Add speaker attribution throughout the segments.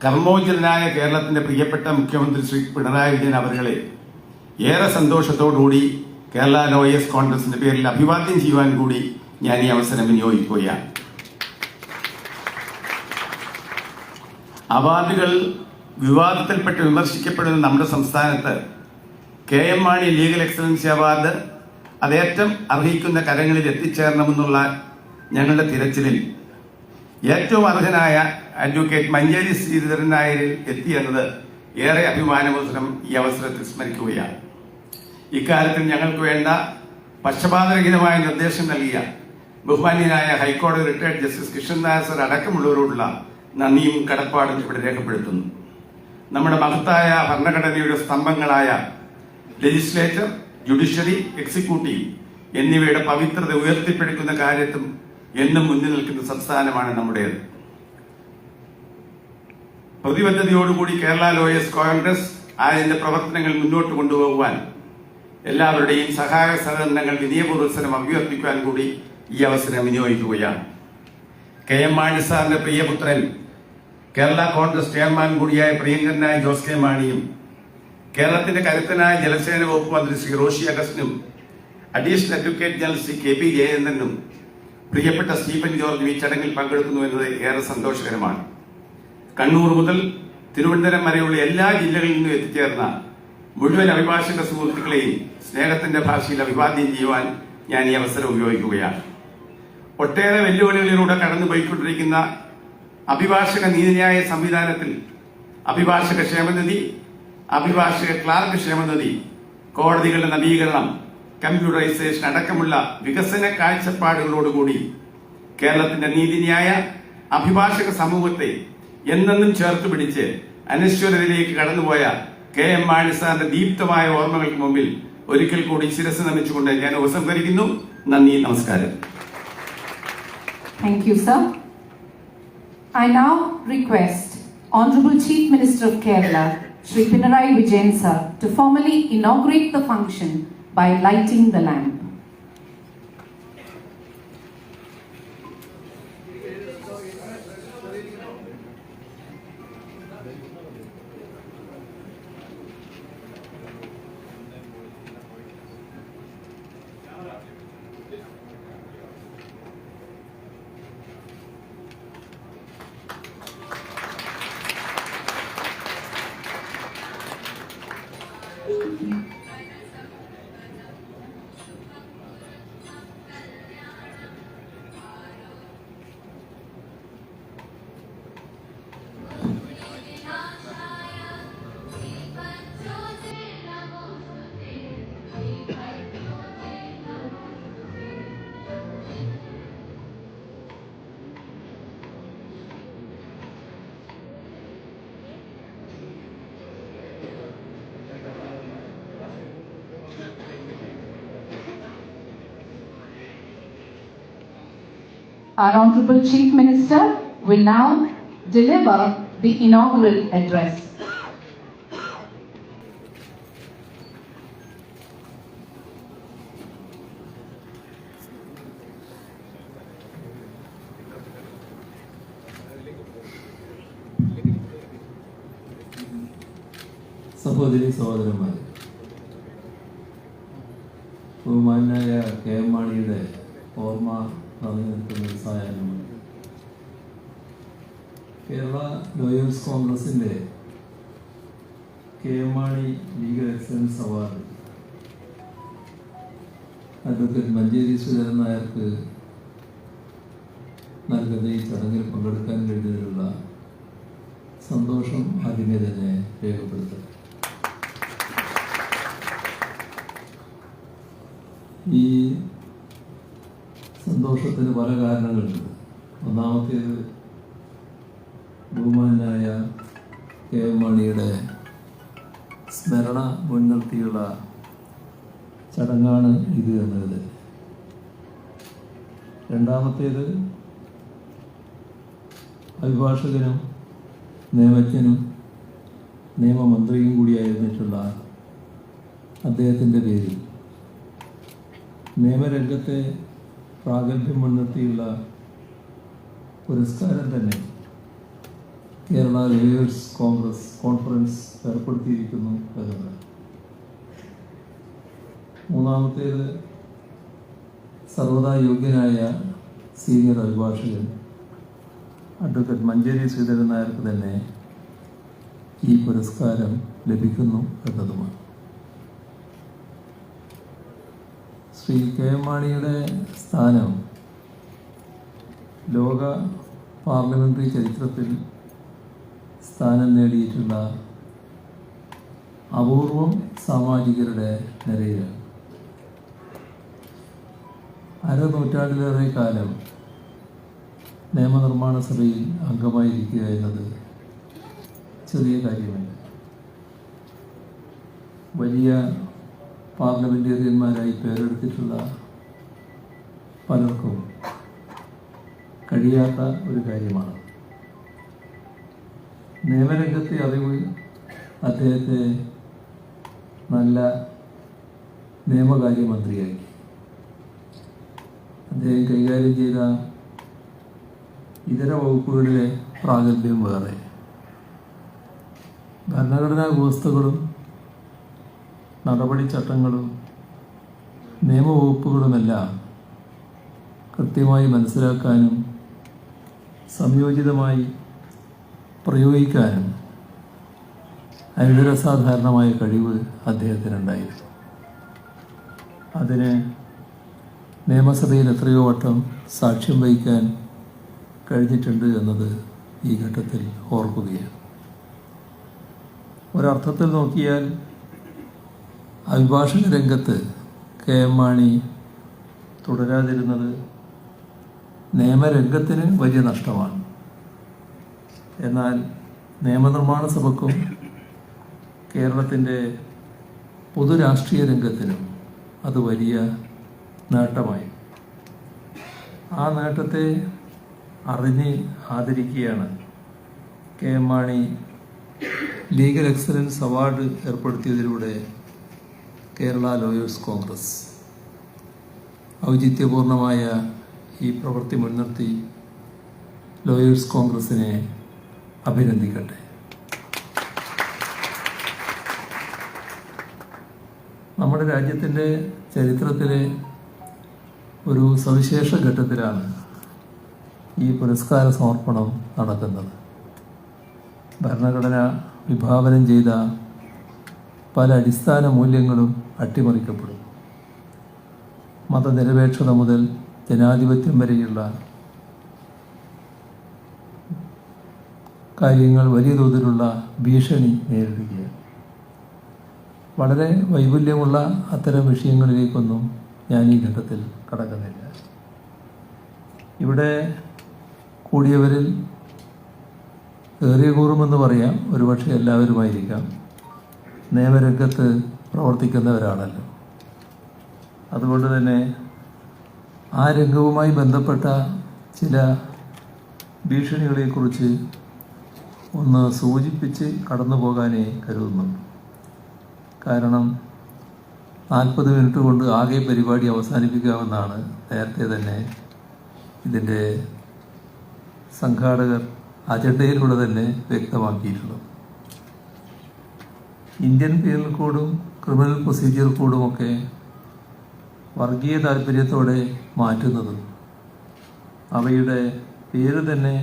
Speaker 1: കർമ്മോജ്ജലനായ കേരളത്തിന്റെ പ്രിയപ്പെട്ട മുഖ്യമന്ത്രി ശ്രീ പിണറായി വിജയൻ അവരെ ഏറെ സന്തോഷത്തോടുകൂടി കേരള ലോയേഴ്സ് കോൺഗ്രസിന്റെ പേരിൽ അഭിവാദ്യം ചെയ്യുവാൻ കൂടി ഞാൻ ഈ അവസരം വിനിയോഗിക്കുകയാണ്. അവാർഡുകൾ വിവാദത്തിൽപ്പെട്ട് വിമർശിക്കപ്പെടുന്ന നമ്മുടെ സംസ്ഥാനത്ത് KM Mani legal excellency award അതേറ്റം അർഹിക്കുന്ന കരങ്ങളിൽ എത്തിച്ചേരണമെന്നുള്ള ഞങ്ങളുടെ തിരച്ചിലിൽ ഏറ്റവും അർഹനായ അഡ്വക്കേറ്റ് മഞ്ചേരി ശ്രീധരൻ നായരിൽ എത്തിയെന്നത് ഏറെ അഭിമാനപൂർവ്വം ഈ അവസരത്തിൽ സ്മരിക്കുകയാണ്. ഇക്കാര്യത്തിൽ ഞങ്ങൾക്ക് വേണ്ട പക്ഷപാതരഹിതമായ നിർദ്ദേശം നൽകിയ ബഹുമാന്യനായ ഹൈക്കോടതി retired justice Krishnan Nair sir അടക്കമുള്ളവരോടുള്ള നന്ദിയും കടപ്പാടും ഇവിടെ രേഖപ്പെടുത്തുന്നു. നമ്മുടെ മഹത്തായ ഭരണഘടനയുടെ സ്തംഭങ്ങളായ ലെജിസ്ലേച്ചർ, ജുഡീഷ്യറി, എക്സിക്യൂട്ടീവ് എന്നിവയുടെ പവിത്രത ഉയർത്തിപ്പിടിക്കുന്ന കാര്യത്തും എന്നും മുന്നിൽ നിൽക്കുന്ന സംസ്ഥാനമാണ് നമ്മുടേത്. പ്രതിബദ്ധതയോടുകൂടി കേരള ലോയേഴ്സ് കോൺഗ്രസ് അതിന്റെ പ്രവർത്തനങ്ങൾ മുന്നോട്ട് കൊണ്ടുപോകുവാൻ എല്ലാവരുടെയും സഹായ സഹകരണങ്ങൾ വിനയപൂർവ്വം അഭ്യർത്ഥിക്കുവാൻ കൂടി ഈ അവസരം വിനിയോഗിക്കുകയാണ്. KM മാണി സാറിന്റെ പ്രിയപുത്രൻ കേരള കോൺഗ്രസ് ചെയർമാൻ കൂടിയായ പ്രിയങ്കരനായ ജോസ് കെ മാണിയും കേരളത്തിന്റെ കരുത്തനായ ജലസേന വകുപ്പ് മന്ത്രി ശ്രീ റോഷി അഗസ്റ്റിനും additional advocate general Shri KP ജയചന്ദ്രനും പ്രിയപ്പെട്ട സ്റ്റീഫൻ ജോർജും ഈ ചടങ്ങിൽ പങ്കെടുക്കുന്നു എന്നത് ഏറെ സന്തോഷകരമാണ്. കണ്ണൂർ മുതൽ തിരുവനന്തപുരം വരെയുള്ള എല്ലാ ജില്ലകളിൽ നിന്നും എത്തിച്ചേർന്ന മുഴുവൻ അഭിഭാഷക സുഹൃത്തുക്കളെയും സ്നേഹത്തിന്റെ ഭാഷയിൽ അഭിവാദ്യം ചെയ്യുവാൻ ഞാൻ ഈ അവസരം ഉപയോഗിക്കുകയാണ്. ഒട്ടേറെ വെല്ലുവിളികളിലൂടെ കടന്നുപോയിക്കൊണ്ടിരിക്കുന്ന അഭിഭാഷക നീതിന്യായ സംവിധാനത്തിൽ അഭിഭാഷക ക്ഷേമനിധി, അഭിഭാഷക ക്ലാർക്ക് ക്ഷേമനിധി, കോടതികളുടെ നവീകരണം, കമ്പ്യൂട്ടറൈസേഷൻ അടക്കമുള്ള വികസന കാഴ്ചപ്പാടുകളോടുകൂടി കേരളത്തിന്റെ നീതിന്യായ അഭിഭാഷക സമൂഹത്തെ എന്നെന്നും ചേർത്ത് പിടിച്ച് അനശ്വരതയിലേക്ക് കടന്നുപോയ KM മാണി സാറിന്റെ ദീപ്തമായ ഓർമ്മകൾക്ക് മുമ്പിൽ ഒരിക്കൽ കൂടി ശിരസ് നമിച്ചുകൊണ്ട് ഞാൻ ഉപസംഹരിക്കുന്നു. നന്ദി, നമസ്കാരം.
Speaker 2: Thank you, sir. I now request Honorable Chief Minister of Kerala, Shri Pinarayi Vijayan sir, to formally inaugurate the function by lighting the lamp. Our Honorable Chief Minister will now deliver the inaugural address.
Speaker 3: സഹോദരി സഹോദരന്മാരെ, ബഹുമാനായ KM മാണിയുടെ ഓർമ്മ നിറഞ്ഞു നിൽക്കുന്ന ഒരു സായാഹ്നമാണ്. Kerala lawyers കോൺഗ്രസിൻ്റെ KM Mani legal excellence award advocate Manjeri Sreedharan നായർക്ക് നൽകുന്ന ഈ ചടങ്ങിൽ പങ്കെടുക്കാൻ കഴിഞ്ഞതിലുള്ള സന്തോഷം ആദ്യമേ തന്നെ രേഖപ്പെടുത്തും. ഈ സന്തോഷത്തിന് പല കാരണങ്ങളുണ്ട്. ഒന്നാമത്തേത് ബഹുമാനായ KM മാണിയുടെ സ്മരണ മുൻനിർത്തിയുള്ള ചടങ്ങാണ് ഇത് എന്നത്. രണ്ടാമത്തേത് അഭിഭാഷകനും നിയമജ്ഞനും നിയമമന്ത്രിയും കൂടിയായിരുന്നിട്ടുള്ള അദ്ദേഹത്തിൻ്റെ പേരിൽ നിയമരംഗത്തെ പ്രാഗൽഭ്യം മുൻനിർത്തിയുള്ള പുരസ്കാരം തന്നെ കേരള ലോയേഴ്സ് കോൺഫറൻസ് ഏർപ്പെടുത്തിയിരിക്കുന്നു എന്നതാണ്. മൂന്നാമത്തേത്, സർവദാ യോഗ്യനായ സീനിയർ അഭിഭാഷകൻ അഡ്വക്കേറ്റ് മഞ്ചേരി ശ്രീധരൻ നായർക്ക് തന്നെ ഈ പുരസ്കാരം ലഭിക്കുന്നു എന്നതുമാണ്. ശ്രീ കെ എം മാണിയുടെ സ്ഥാനം ലോക പാർലമെന്ററി ചരിത്രത്തിൽ സ്ഥാനം നേടിയിട്ടുള്ള അപൂർവം സാമാജികരുടെ നിരയിലാണ്. അരനൂറ്റാണ്ടിലേറെ കാലം നിയമനിർമ്മാണ സഭയിൽ അംഗമായിരിക്കുക എന്നത് ചെറിയ കാര്യമല്ല. വലിയ പാർലമെന്റേറിയന്മാരായി പേരെടുത്തിട്ടുള്ള പലർക്കും കഴിയാത്ത ഒരു കാര്യമാണ്. നിയമരംഗത്തെ അറിവ് അദ്ദേഹത്തെ നല്ല നിയമകാര്യമന്ത്രിയാക്കി. അദ്ദേഹം കൈകാര്യം ചെയ്ത ഇതര വകുപ്പുകളിലെ പ്രാഗൽഭ്യം വേറെ. ഭരണഘടനാ വ്യവസ്ഥകളും നടപടിച്ചട്ടങ്ങളും നിയമവകുപ്പുകളുമെല്ലാം കൃത്യമായി മനസ്സിലാക്കാനും സംയോജിതമായി പ്രയോഗിക്കാനും അനിതരസാധാരണമായ കഴിവ് അദ്ദേഹത്തിനുണ്ടായിരുന്നു. അതിന് നിയമസഭയിൽ എത്രയോ വട്ടം സാക്ഷ്യം വഹിക്കാൻ കഴിഞ്ഞിട്ടുണ്ട് എന്നത് ഈ ഘട്ടത്തിൽ ഓർക്കുകയാണ്. ഒരർത്ഥത്തിൽ നോക്കിയാൽ അഭിഭാഷക രംഗത്ത് കെ എം മാണി തുടരാതിരുന്നത് നിയമരംഗത്തിന് വലിയ നഷ്ടമാണ്. എന്നാൽ നിയമനിർമ്മാണ സഭയ്ക്കും കേരളത്തിൻ്റെ പൊതുരാഷ്ട്രീയ രംഗത്തിനും അത് വലിയ നേട്ടമായി. ആ നേട്ടത്തെ അറിഞ്ഞ് ആദരിക്കുകയാണ് K M Mani legal excellence award ഏർപ്പെടുത്തിയതിലൂടെ കേരള ലോയേഴ്സ് കോൺഗ്രസ്. ഔചിത്യപൂർണമായ ഈ പ്രവൃത്തി മുൻനിർത്തി ലോയേഴ്സ് കോൺഗ്രസിനെ അഭിനന്ദിക്കട്ടെ. നമ്മുടെ രാജ്യത്തിൻ്റെ ചരിത്രത്തിലെ ഒരു സവിശേഷ ഘട്ടത്തിലാണ് ഈ പുരസ്കാര സമർപ്പണം നടക്കുന്നത്. ഭരണഘടന വിഭാവനം ചെയ്ത പല അടിസ്ഥാന മൂല്യങ്ങളും അട്ടിമറിക്കപ്പെടുന്നു. മതനിരപേക്ഷത മുതൽ ജനാധിപത്യം വരെയുള്ള കാര്യങ്ങൾ വലിയ തോതിലുള്ള ഭീഷണി നേരിടുകയാണ്. വളരെ വൈപുല്യമുള്ള അത്തരം വിഷയങ്ങളിലേക്കൊന്നും ഞാൻ ഈ ഘട്ടത്തിൽ കടക്കുന്നില്ല. ഇവിടെ കൂടിയവരിൽ ഏറിയ കൂറുമെന്ന് പറയാം, ഒരുപക്ഷെ എല്ലാവരുമായിരിക്കാം നിയമരംഗത്ത് പ്രവർത്തിക്കുന്നവരാണല്ലോ. അതുകൊണ്ട് തന്നെ ആ രംഗവുമായി ബന്ധപ്പെട്ട ചില ഭീഷണികളെക്കുറിച്ച് ഒന്ന് സൂചിപ്പിച്ച് കടന്നു പോകാനേ കരുതുന്നുണ്ട്. കാരണം 40 മിനിറ്റ് കൊണ്ട് ആകെ പരിപാടി അവസാനിപ്പിക്കാമെന്നാണ് നേരത്തെ തന്നെ ഇതിൻ്റെ സംഘാടകർ അജണ്ടയിലൂടെ തന്നെ വ്യക്തമാക്കിയിട്ടുള്ളത്. ഇന്ത്യൻ പീനൽ കോഡും ക്രിമിനൽ പ്രൊസീജിയർ കോഡുമൊക്കെ വർഗീയ താല്പര്യത്തോടെ മാറ്റുന്നതും അവയുടെ പേര് തന്നെ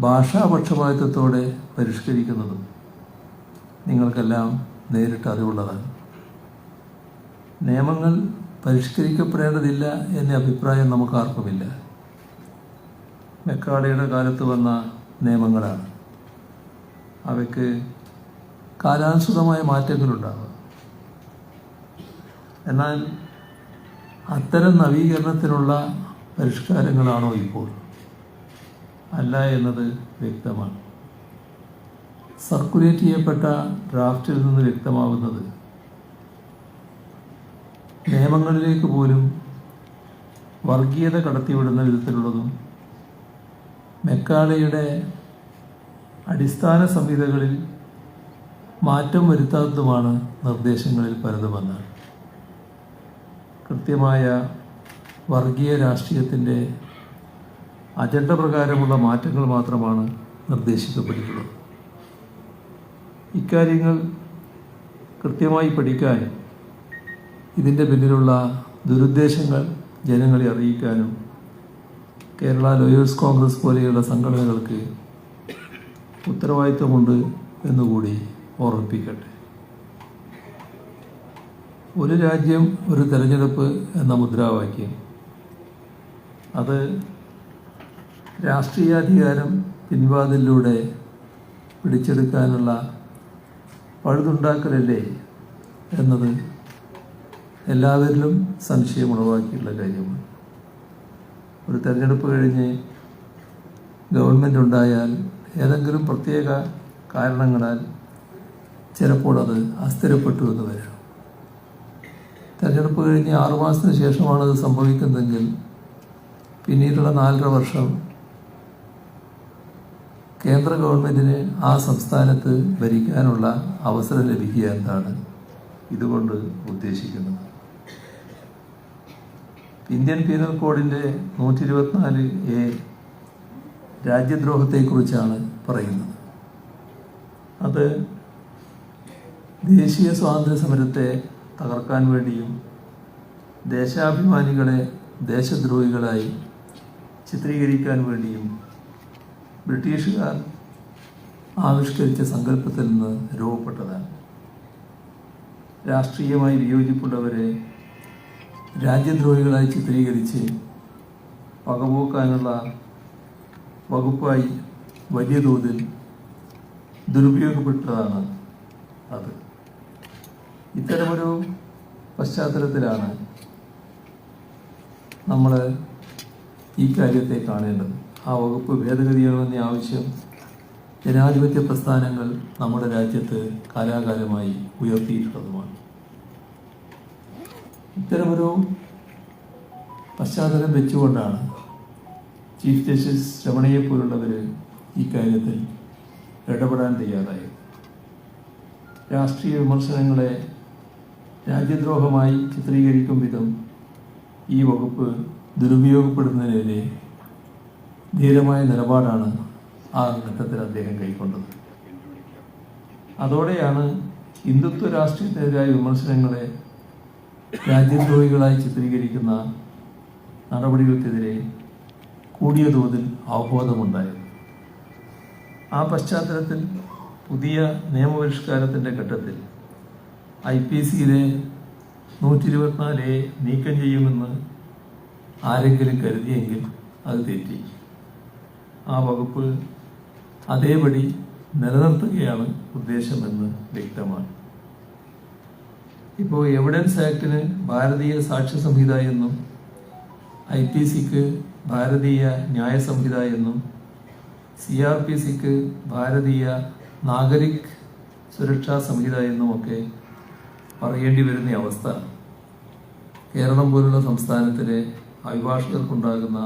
Speaker 3: ഭാഷാപക്ഷപാതിത്വത്തോടെ പരിഷ്കരിക്കുന്നതും നിങ്ങൾക്കെല്ലാം നേരിട്ട് അറിവുള്ളതാണ്. നിയമങ്ങൾ പരിഷ്കരിക്കപ്പെടേണ്ടതില്ല എന്ന അഭിപ്രായം നമുക്കാർക്കുമില്ല. മെക്കാളയുടെ കാലത്ത് വന്ന നിയമങ്ങളാണ്. അവയ്ക്ക് കാലാനുസൃതമായ മാറ്റങ്ങളുണ്ടാകും. എന്നാൽ അത്തരം നവീകരണത്തിനുള്ള പരിഷ്കാരങ്ങളാണോ ഇപ്പോൾ? അല്ല എന്നത് വ്യക്തമാണ്. സർക്കുലേറ്റ് ചെയ്യപ്പെട്ട ഡ്രാഫ്റ്റിൽ നിന്ന് വ്യക്തമാവുന്നത് നിയമങ്ങളിലേക്ക് പോലും വർഗീയത കടത്തിവിടുന്ന വിധത്തിലുള്ളതും മെക്കാളയുടെ അടിസ്ഥാന സംഹിതകളിൽ മാറ്റം വരുത്താത്തതുമാണ് നിർദ്ദേശങ്ങളിൽ പലതുമെന്നാണ്. കൃത്യമായ വർഗീയ രാഷ്ട്രീയത്തിൻ്റെ അജണ്ട പ്രകാരമുള്ള മാറ്റങ്ങൾ മാത്രമാണ് നിർദ്ദേശിക്കപ്പെട്ടിട്ടുള്ളത്. ഇക്കാര്യങ്ങൾ കൃത്യമായി പഠിക്കാൻ, ഇതിൻ്റെ പിന്നിലുള്ള ദുരുദ്ദേശങ്ങൾ ജനങ്ങളെ അറിയിക്കാനും കേരള ലോയേഴ്സ് കോൺഗ്രസ് പോലെയുള്ള സംഘടനകൾക്ക് ഉത്തരവാദിത്വമുണ്ട് എന്നുകൂടി ഓർമ്മിപ്പിക്കട്ടെ. ഒരു രാജ്യം ഒരു തെരഞ്ഞെടുപ്പ് എന്ന മുദ്രാവാക്യം അത് രാഷ്ട്രീയാധികാരം പിൻവാതിലൂടെ പിടിച്ചെടുക്കാനുള്ള പഴുതുണ്ടാക്കലല്ലേ എന്നത് എല്ലാവരിലും സംശയമുളവാക്കിയുള്ള കാര്യമാണ്. ഒരു തെരഞ്ഞെടുപ്പ് കഴിഞ്ഞ് ഗവൺമെൻറ് ഉണ്ടായാൽ ഏതെങ്കിലും പ്രത്യേക കാരണങ്ങളാൽ ചിലപ്പോൾ അത് അസ്ഥിരപ്പെട്ടു എന്ന് വരാം. തെരഞ്ഞെടുപ്പ് കഴിഞ്ഞ് 6 മാസത്തിന് ശേഷമാണ് അത് സംഭവിക്കുന്നതെങ്കിൽ പിന്നീടുള്ള 4.5 വർഷം കേന്ദ്ര ഗവൺമെൻറ്റിന് ആ സംസ്ഥാനത്ത് ഭരിക്കാനുള്ള അവസരം ലഭിക്കുക എന്നതാണ് ഇതുകൊണ്ട് ഉദ്ദേശിക്കുന്നത്. ഇന്ത്യൻ പീനൽ കോഡിൻ്റെ 124A രാജ്യദ്രോഹത്തെക്കുറിച്ചാണ് പറയുന്നത്. അത് ദേശീയ സ്വാതന്ത്ര്യ സമരത്തെ തകർക്കാൻ വേണ്ടിയും ദേശാഭിമാനികളെ ദേശദ്രോഹികളായി ചിത്രീകരിക്കാൻ വേണ്ടിയും ബ്രിട്ടീഷുകാർ ആവിഷ്കരിച്ച സങ്കല്പത്തിൽ നിന്ന് രൂപപ്പെട്ടതാണ്. രാഷ്ട്രീയമായി വിയോജിപ്പുള്ളവരെ രാജ്യദ്രോഹികളായി ചിത്രീകരിച്ച് പകപോക്കാനുള്ള വകുപ്പായി വലിയ തോതിൽ ദുരുപയോഗപ്പെട്ടതാണ് അത്. ഇത്തരമൊരു പശ്ചാത്തലത്തിലാണ് നമ്മൾ ഈ കാര്യത്തെ കാണേണ്ടത്. ആ വകുപ്പ് ഭേദഗതി ചെയ്യണമെന്ന ആവശ്യം ജനാധിപത്യ പ്രസ്ഥാനങ്ങൾ നമ്മുടെ രാജ്യത്ത് കാലാകാലമായി ഉയർത്തിയിട്ടുള്ളതുമാണ്. ഇത്തരമൊരു പശ്ചാത്തലം വെച്ചുകൊണ്ടാണ് ചീഫ് ജസ്റ്റിസ് രമണയെ പോലുള്ളവർ ഈ കാര്യത്തിൽ ഇടപെടാൻ തയ്യാറായത്. രാഷ്ട്രീയ വിമർശനങ്ങളെ രാജ്യദ്രോഹമായി ചിത്രീകരിക്കും വിധം ഈ വകുപ്പ് ദുരുപയോഗപ്പെടുന്നതിനെതിരെ ധീരമായ നിലപാടാണ് ആ ഘട്ടത്തിൽ അദ്ദേഹം കൈക്കൊണ്ടത്. അതോടെയാണ് ഹിന്ദുത്വ രാഷ്ട്രീയത്തിനെതിരായ വിമർശനങ്ങളെ രാജ്യദ്രോഹികളായി ചിത്രീകരിക്കുന്ന നടപടികൾക്കെതിരെ കൂടിയ തോതിൽ അവബോധമുണ്ടായത്. ആ പശ്ചാത്തലത്തിൽ പുതിയ നിയമപരിഷ്കാരത്തിൻ്റെ ഘട്ടത്തിൽ IPCയിലെ 124A നീക്കം ചെയ്യുമെന്ന് ആരെങ്കിലും കരുതിയെങ്കിൽ അത് തെറ്റി. ആ വകുപ്പ് അതേപടി നിലനിർത്തുകയാണ് ഉദ്ദേശമെന്ന് വ്യക്തമാണ്. ഇപ്പോൾ എവിഡൻസ് ആക്ടിന് ഭാരതീയ സാക്ഷ്യ സംഹിത എന്നും IPCക്ക് ഭാരതീയ ന്യായ സംഹിത എന്നും CRPCക്ക് ഭാരതീയ നാഗരിക് സുരക്ഷാ സംഹിത എന്നുമൊക്കെ പറയേണ്ടി വരുന്ന അവസ്ഥ കേരളം പോലുള്ള സംസ്ഥാനത്തിലെ അഭിഭാഷകർക്കുണ്ടാകുന്ന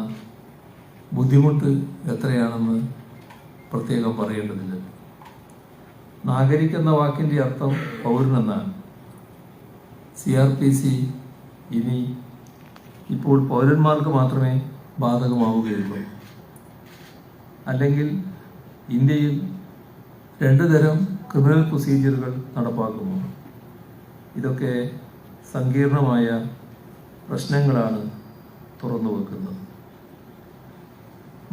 Speaker 3: ബുദ്ധിമുട്ട് എത്രയാണെന്ന് പ്രത്യേകം പറയേണ്ടതില്ല. നാഗരിക് എന്ന വാക്കിൻ്റെ അർത്ഥം പൗരനെന്നാണ്. CRPC ഇനി ഇപ്പോൾ പൗരന്മാർക്ക് മാത്രമേ ബാധകമാവുകയുള്ളൂ. അല്ലെങ്കിൽ ഇന്ത്യയിൽ 2 തരം ക്രിമിനൽ പ്രൊസീജിയറുകൾ നടപ്പാക്കുന്നു. ഇതൊക്കെ സങ്കീർണമായ പ്രശ്നങ്ങളാണ് തുറന്നു വെക്കുന്നത്.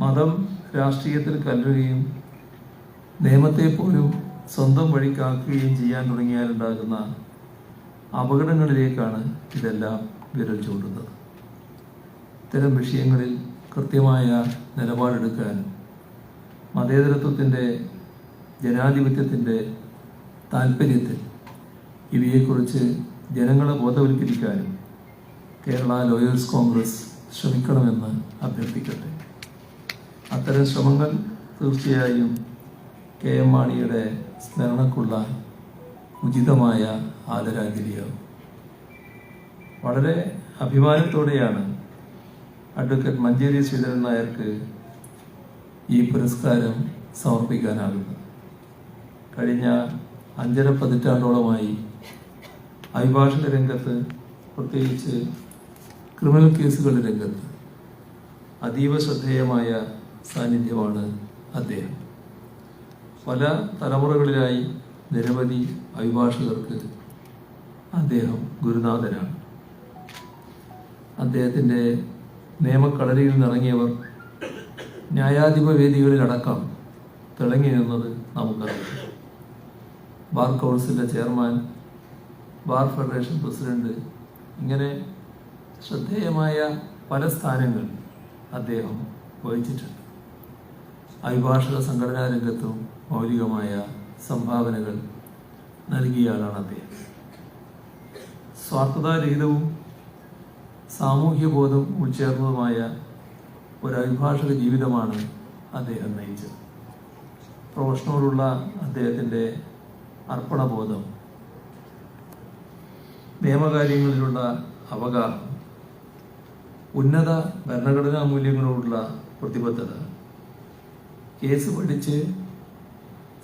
Speaker 3: മതം രാഷ്ട്രീയത്തിൽ കലരുകയും നിയമത്തെ പോലും സ്വന്തം വഴിക്കാക്കുകയും ചെയ്യാൻ തുടങ്ങിയാലുണ്ടാകുന്ന അപകടങ്ങളിലേക്കാണ് ഇതെല്ലാം വിരൽ ചൂണ്ടുന്നത്. ഇത്തരം വിഷയങ്ങളിൽ കൃത്യമായ നിലപാടെടുക്കാനും മതേതരത്വത്തിൻ്റെ ജനാധിപത്യത്തിൻ്റെ താല്പര്യത്തിൽ ഇവയെക്കുറിച്ച് ജനങ്ങളെ ബോധവൽക്കരിക്കാനും കേരള ലോയേഴ്സ് കോൺഗ്രസ് ശ്രമിക്കണമെന്ന് അഭ്യർത്ഥിക്കട്ടെ. അത്തരം ശ്രമങ്ങൾ തീർച്ചയായും KM മാണിയുടെ സ്മരണക്കുള്ള ഉചിതമായ ആദരാഞ്ജലിയാവും. വളരെ അഭിമാനത്തോടെയാണ് അഡ്വക്കേറ്റ് മഞ്ചേരി ശ്രീധരൻ നായർക്ക് ഈ പുരസ്കാരം സമർപ്പിക്കാനാകുന്നത്. കഴിഞ്ഞ 5.5 പതിറ്റാണ്ടോളമായി അഭിഭാഷക രംഗത്ത്, പ്രത്യേകിച്ച് ക്രിമിനൽ കേസുകളുടെ രംഗത്ത് അതീവ ശ്രദ്ധേയമായ സാന്നിധ്യമാണ് അദ്ദേഹം. പല തലമുറകളിലായി നിരവധി അഭിഭാഷകർക്ക് അദ്ദേഹം ഗുരുനാഥനാണ്. അദ്ദേഹത്തിൻ്റെ നിയമക്കളരിയിൽ നിന്നിറങ്ങിയവർ ന്യായാധിപ വേദികളിലടക്കം തിളങ്ങി നിന്നത് നമുക്കറിയാം. ബാർ കൗൺസിലിൻ്റെ ചെയർമാൻ, ബാർ ഫെഡറേഷൻ പ്രസിഡന്റ്, ഇങ്ങനെ ശ്രദ്ധേയമായ പല സ്ഥാനങ്ങൾ അദ്ദേഹം വഹിച്ചിട്ടുണ്ട്. അഭിഭാഷക സംഘടനാ രംഗത്തും മൗലികമായ സംഭാവനകൾ നൽകിയ ആളാണ് അദ്ദേഹം. സ്വാർത്ഥതാരഹിതവും സാമൂഹ്യബോധം ഉൾച്ചേർന്നതുമായ ഒരു അഭിഭാഷക ജീവിതമാണ് അദ്ദേഹം നയിച്ചത്. പ്രൊഫഷനോടുള്ള അദ്ദേഹത്തിൻ്റെ അർപ്പണബോധം, നിയമകാര്യങ്ങളിലുള്ള അവഗാഹം, ഉന്നത ഭരണഘടനാ മൂല്യങ്ങളോടുള്ള പ്രതിബദ്ധത, കേസ് പഠിച്ച്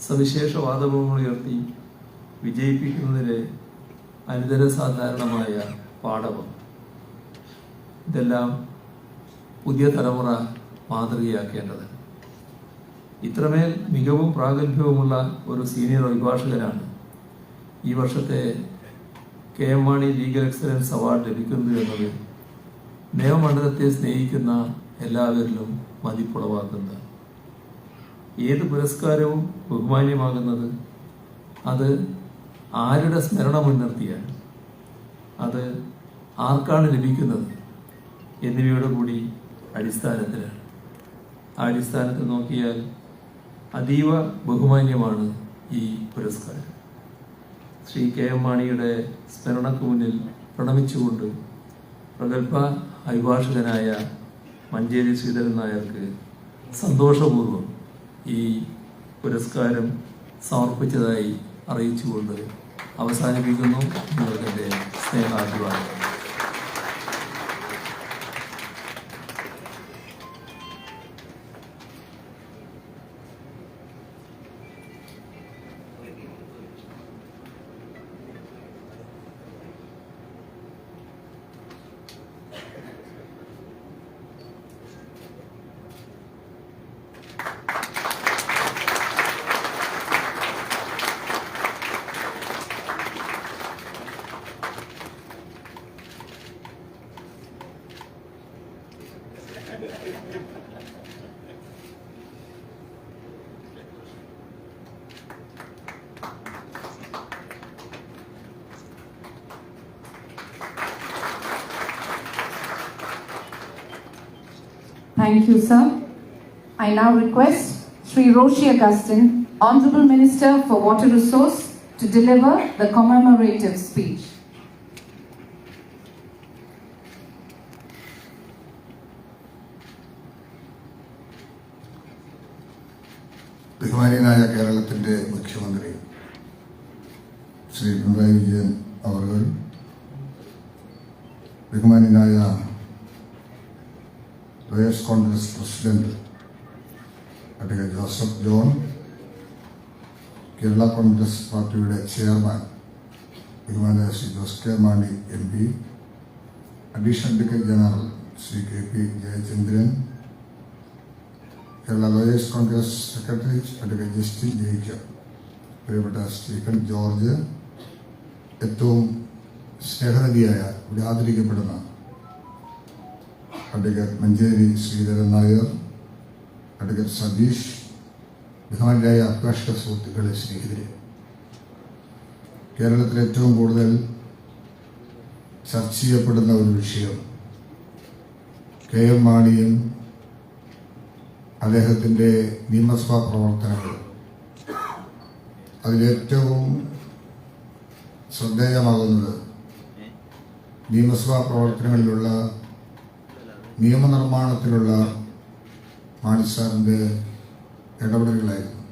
Speaker 3: സവിശേഷ വാദമുഖങ്ങൾ ഉയർത്തി വിജയിപ്പിക്കുന്നതിലെ അനിതര സാധാരണമായ പാഠവം, ഇതെല്ലാം പുതിയ തലമുറ മാതൃകയാക്കേണ്ടതാണ്. ഇത്രമേൽ മികവും പ്രാഗൽഭ്യവുമുള്ള ഒരു സീനിയർ അഭിഭാഷകനാണ് ഈ വർഷത്തെ KM Mani legal excellence award ലഭിക്കുന്നത് എന്നത് നിയമമണ്ഡലത്തെ സ്നേഹിക്കുന്ന എല്ലാവരിലും മതിപ്പുളവാക്കുന്നത്. ഏത് പുരസ്കാരവും ബഹുമാന്യമാകുന്നത് അത് ആരുടെ സ്മരണ മുൻനിർത്തിയാണ്, അത് ആർക്കാണ് ലഭിക്കുന്നത് എന്നിവയുടെ കൂടി അടിസ്ഥാനത്തിലാണ്. ആ അടിസ്ഥാനത്തിൽ നോക്കിയാൽ അതീവ ബഹുമാന്യമാണ് ഈ പുരസ്കാരം. ശ്രീ KM മാണിയുടെ സ്മരണക്ക് മുന്നിൽ പ്രണമിച്ചുകൊണ്ട് പ്രഗത്ഭ അഭിഭാഷകനായ മഞ്ചേരി ശ്രീധരൻ നായർക്ക് സന്തോഷപൂർവ്വം ഈ പുരസ്കാരം സമർപ്പിച്ചതായി അറിയിച്ചുകൊണ്ട് അവസാനിപ്പിക്കുന്നു. നിങ്ങളുടെ സ്നേഹാഭിവാദം.
Speaker 2: Thank you, sir. I now request Sri Roshi Augustine, Honorable Minister for Water Resource, to deliver the commemorative speech.
Speaker 4: ബഹുമാന്യനായ കേരളത്തിൻ്റെ മുഖ്യമന്ത്രി ശ്രീ പിണറായി വിജയൻ അവർ, ബഹുമാന്യനായ lawyers Congress president advocate Joseph John, Kerala Congress പാർട്ടിയുടെ ചെയർമാൻ ബഹുമാനായ Shri Jose K Mani MP, additional advocate general Shri KP Jayachandran, Kerala lawyers Congress secretary advocate Justin Jacob, പ്രിയപ്പെട്ട Stephen George, ഏറ്റവും സ്നേഹനിധിയായ ഇവിടെ ആദരിക്കപ്പെടുന്ന അഡ്വക്കേറ്റ് മഞ്ചേരി ശ്രീധരൻ നായർ, അഡ്വക്കേറ്റ് സതീഷ്, ബഹുമാന്യരായ അഭിഭാഷക സുഹൃത്തുക്കളെ, സ്നേഹിതരെ, കേരളത്തിൽ ഏറ്റവും കൂടുതൽ ചർച്ച ചെയ്യപ്പെടുന്ന ഒരു വിഷയം KM മാണിയും അദ്ദേഹത്തിൻ്റെ നിയമസഭാ പ്രവർത്തനങ്ങൾ. അതിലേറ്റവും ശ്രദ്ധേയമാകുന്നത് നിയമസഭാ പ്രവർത്തനങ്ങളിലുള്ള നിയമനിർമ്മാണത്തിലുള്ള മാണി സാറിൻ്റെ ഇടപെടലുകളായിരുന്നു.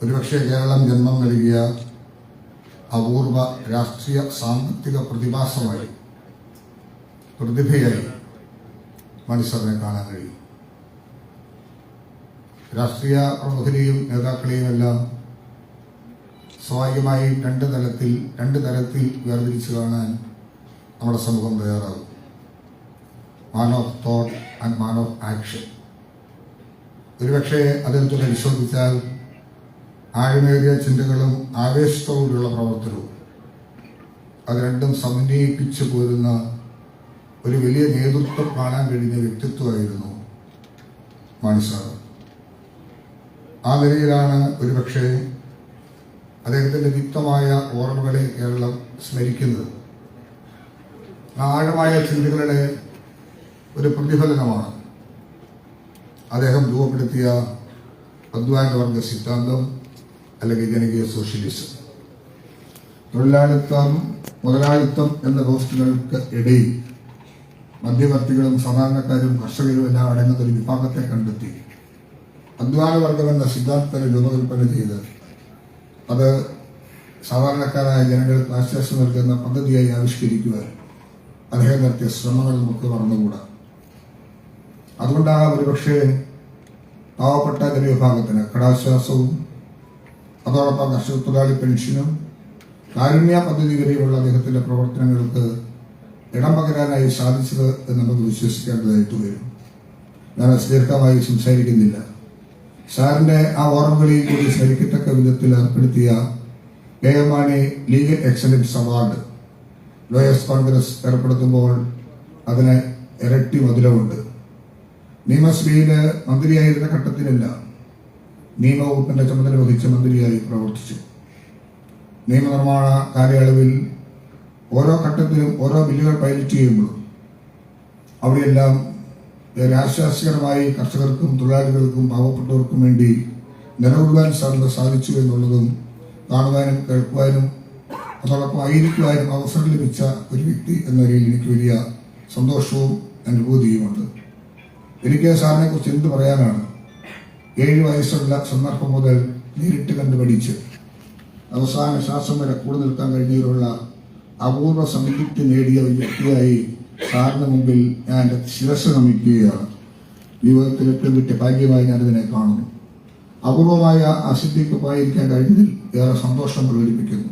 Speaker 4: ഒരുപക്ഷെ കേരളം ജന്മം നൽകിയ അപൂർവ രാഷ്ട്രീയ സാമ്പത്തിക പ്രതിഭാസമായി, പ്രതിഭയായി മാണി സാറിനെ കാണാൻ കഴിയും. രാഷ്ട്രീയ പ്രമുഖരെയും നേതാക്കളെയുമെല്ലാം സ്വാഭാവികമായി രണ്ട് തരത്തിൽ വേർതിരിച്ച് കാണാൻ നമ്മുടെ സമൂഹം തയ്യാറാകും. Man of thought and man of action. ഒരുപക്ഷെ അതിൽ പരിശോധിച്ചാൽ ആഴമേറിയ ചിന്തകളും ആവേശത്തോടുള്ള പ്രവർത്തനവും അത് രണ്ടും സമന്വയിപ്പിച്ചു പോരുന്ന ഒരു വലിയ നേതൃത്വം കാണാൻ കഴിഞ്ഞ വ്യക്തിത്വമായിരുന്നു മാണി സാർ. ആ നിലയിലാണ് ഒരുപക്ഷെ അദ്ദേഹത്തിൻ്റെ വ്യക്തമായ ഓർമ്മകളെ കേരളം സ്മരിക്കുന്നത്. ആഴമായ ചിന്തകളുടെ ഒരു പ്രതിഫലനമാണ് അദ്ദേഹം രൂപപ്പെടുത്തിയ അധ്വാനവർഗ സിദ്ധാന്തം അല്ലെങ്കിൽ ജനകീയ സോഷ്യലിസം. തൊഴിലാളിത്തം, മുതലാളിത്തം എന്ന വ്യവസ്ഥകൾക്ക് ഇടയിൽ മധ്യവർത്തികളും സാധാരണക്കാരും കർഷകരും എല്ലാം അടങ്ങുന്ന ഒരു വിഭാഗത്തെ കണ്ടെത്തി അധ്വാനവർഗം എന്ന സിദ്ധാന്തത്തിന് രൂപകൽപ്പന ചെയ്ത് അത് സാധാരണക്കാരായ ജനങ്ങൾക്ക് ആശ്വാസം നൽകുന്ന പദ്ധതിയായി ആവിഷ്കരിക്കുവാൻ അദ്ദേഹം നടത്തിയ ശ്രമങ്ങൾ നമുക്ക് മറന്നുകൂടാ. അതുകൊണ്ടാണ് ഒരുപക്ഷെ പാവപ്പെട്ട ജനവിഭാഗത്തിന് കടാശ്വാസവും അതോടൊപ്പം കർഷക തൊഴിലാളി പെൻഷനും കാരുണ്യ പദ്ധതി വരെയുള്ള അദ്ദേഹത്തിന്റെ പ്രവർത്തനങ്ങൾക്ക് ഇടം പകരാനായി സാധിച്ചത് എന്ന് നമുക്ക് വിശ്വസിക്കേണ്ടതായിട്ട് വരും. ഞാൻ ദീർഘമായി സംസാരിക്കുന്നില്ല. സാറിന്റെ ആ ഓർമ്മകളിൽ കൂടി സ്മരിക്കത്തക്ക വിധത്തിൽ ഏർപ്പെടുത്തിയ KM Mani legal excellence award lawyers Congress ഏർപ്പെടുത്തുമ്പോൾ അതിന് ഇരട്ടി മധുരമുണ്ട്. നിയമസഭയില് മന്ത്രിയായിരുന്ന ഘട്ടത്തിലെല്ലാം നിയമവകുപ്പിന്റെ ചുമതല വഹിച്ച മന്ത്രിയായി പ്രവർത്തിച്ചു. നിയമനിർമ്മാണ കാലയളവിൽ ഓരോ ഘട്ടത്തിലും ഓരോ ബില്ലുകൾ പൈലറ്റ് ചെയ്യുമ്പോഴും അവിടെയെല്ലാം ആശ്വാസകരമായി കർഷകർക്കും തൊഴിലാളികൾക്കും പാവപ്പെട്ടവർക്കും വേണ്ടി നിലകൊള്ളുവാൻ സാധിച്ചു എന്നുള്ളതും കാണുവാനും കേൾക്കുവാനും അതോടൊപ്പം ആയിരിക്കുവാനും അവസരം ലഭിച്ച ഒരു വ്യക്തി എന്ന നിലയിൽ എനിക്ക് വലിയ സന്തോഷവും അനുഭൂതിയുമുണ്ട്. എനിക്ക് സാറിനെ കുറിച്ച് എന്ത് പറയാനാണ്? 7 വയസ്സുള്ള സന്ദർഭം മുതൽ നേരിട്ട് കണ്ടുപഠിച്ച് അവസാന ശ്വാസം വരെ കൂടെ നിൽക്കാൻ കഴിഞ്ഞതിലുള്ള അപൂർവ സംതൃപ്തി നേടിയ ഒരു വ്യക്തിയായി സാറിന് മുമ്പിൽ ഞാൻ എൻ്റെ ശിരസ് നമിക്കുകയാണ്. ജീവിതത്തിൽ ഏറ്റവും കിട്ടിയ ഭാഗ്യമായി ഞാനിതിനെ കാണുന്നു. അപൂർവമായ അസിദ്ധിക്കൊപ്പായിരിക്കാൻ കഴിഞ്ഞതിൽ ഏറെ സന്തോഷം പ്രകടിപ്പിക്കുന്നു.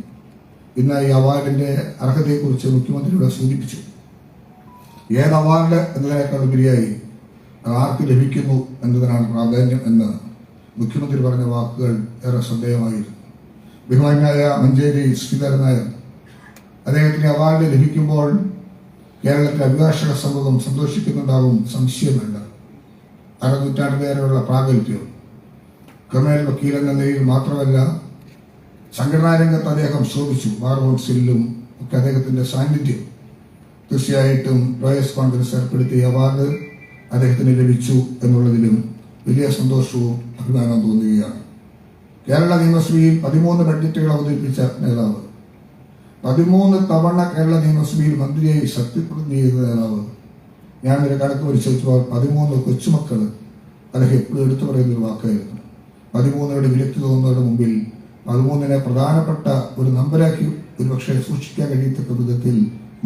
Speaker 4: ഇന്ന് ഈ അവാർഡിന്റെ അർഹതയെക്കുറിച്ച് മുഖ്യമന്ത്രിയുടെ സൂചിപ്പിച്ചു. ഏത് അവാർഡ് എന്നതിനേക്കാൾ ഉപരിയായി ആർക്ക് ലഭിക്കുന്നു എന്നതിനാണ് പ്രാധാന്യം എന്ന് മുഖ്യമന്ത്രി പറഞ്ഞ വാക്കുകൾ ഏറെ ശ്രദ്ധേയമായിരുന്നു. ബഹുമാന്യനായ മഞ്ചേരി ശ്രീധരൻ നായർ അദ്ദേഹത്തിന് അവാർഡ് ലഭിക്കുമ്പോൾ കേരളത്തിലെ അഭിഭാഷക സമൂഹം സന്തോഷിക്കുന്നുണ്ടാവും, സംശയമില്ല. അരനൂറ്റാണ്ടിലേറെയുള്ള പ്രാഗൽഭ്യം ക്രിമിനൽ വക്കീൽ എന്ന നിലയിൽ മാത്രമല്ല സംഘടനാ രംഗത്ത് അദ്ദേഹം ശോഭിച്ചു. ബാർ കൗൺസിലും ഒക്കെ അദ്ദേഹത്തിന്റെ സാന്നിധ്യം തീർച്ചയായിട്ടും ലോയേഴ്സ് കോൺഗ്രസ് ഏർപ്പെടുത്തിയ അവാർഡ് അദ്ദേഹത്തിന് ലഭിച്ചു എന്നുള്ളതിലും വലിയ സന്തോഷവും അഭിമാനവും തോന്നുകയാണ്. കേരള നിയമസഭയിൽ 13 ബഡ്ജറ്റുകൾ അവതരിപ്പിച്ച നേതാവ്, 13 തവണ കേരള നിയമസഭയിൽ മന്ത്രിയായി സത്യപ്രതിജ്ഞ ചെയ്ത നേതാവ്. ഞാനൊരു കണക്ക് പരിശോധിച്ചപ്പോൾ 13 കൊച്ചുമക്കൾ അദ്ദേഹം എപ്പോഴും എടുത്തു പറയുന്നൊരു വാക്കായിരുന്നു. 13 വിലക്ക് തോന്നുന്നവരുടെ മുമ്പിൽ 13 പ്രധാനപ്പെട്ട ഒരു നമ്പരാക്കി ഒരുപക്ഷെ സൂക്ഷിക്കാൻ കഴിയത്തക്ക വിധത്തിൽ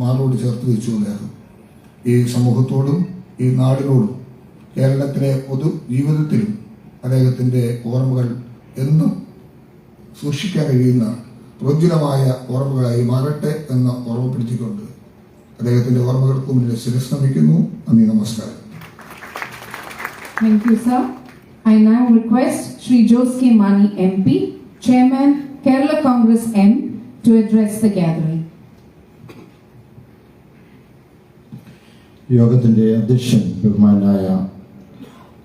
Speaker 4: മാറോട് ചേർത്ത് വെച്ചു അദ്ദേഹം. ഈ സമൂഹത്തോടും ഈ നാടിനോടും കേരളത്തിലെ പൊതു ജീവിതത്തിലും അദ്ദേഹത്തിന്റെ ഓർമ്മകൾ എന്നും സൂക്ഷിക്കാൻ കഴിയുന്ന പ്രോജ്വലമായ ഓർമ്മകളായി മാറട്ടെ എന്ന് ഓർമ്മപ്പെടുത്തിക്കൊണ്ട് അദ്ദേഹത്തിന്റെ ഓർമ്മകൾക്ക് മുന്നിൽ ശിരസ് നമിക്കുന്നു. നന്ദി, നമസ്കാരം.
Speaker 2: Thank you, sir. I now request Shri Jose K. Mani MP, Chairman, Kerala Congress M, to address the gathering.
Speaker 5: യോഗത്തിന്റെ അധ്യക്ഷൻ ബഹുമാനായ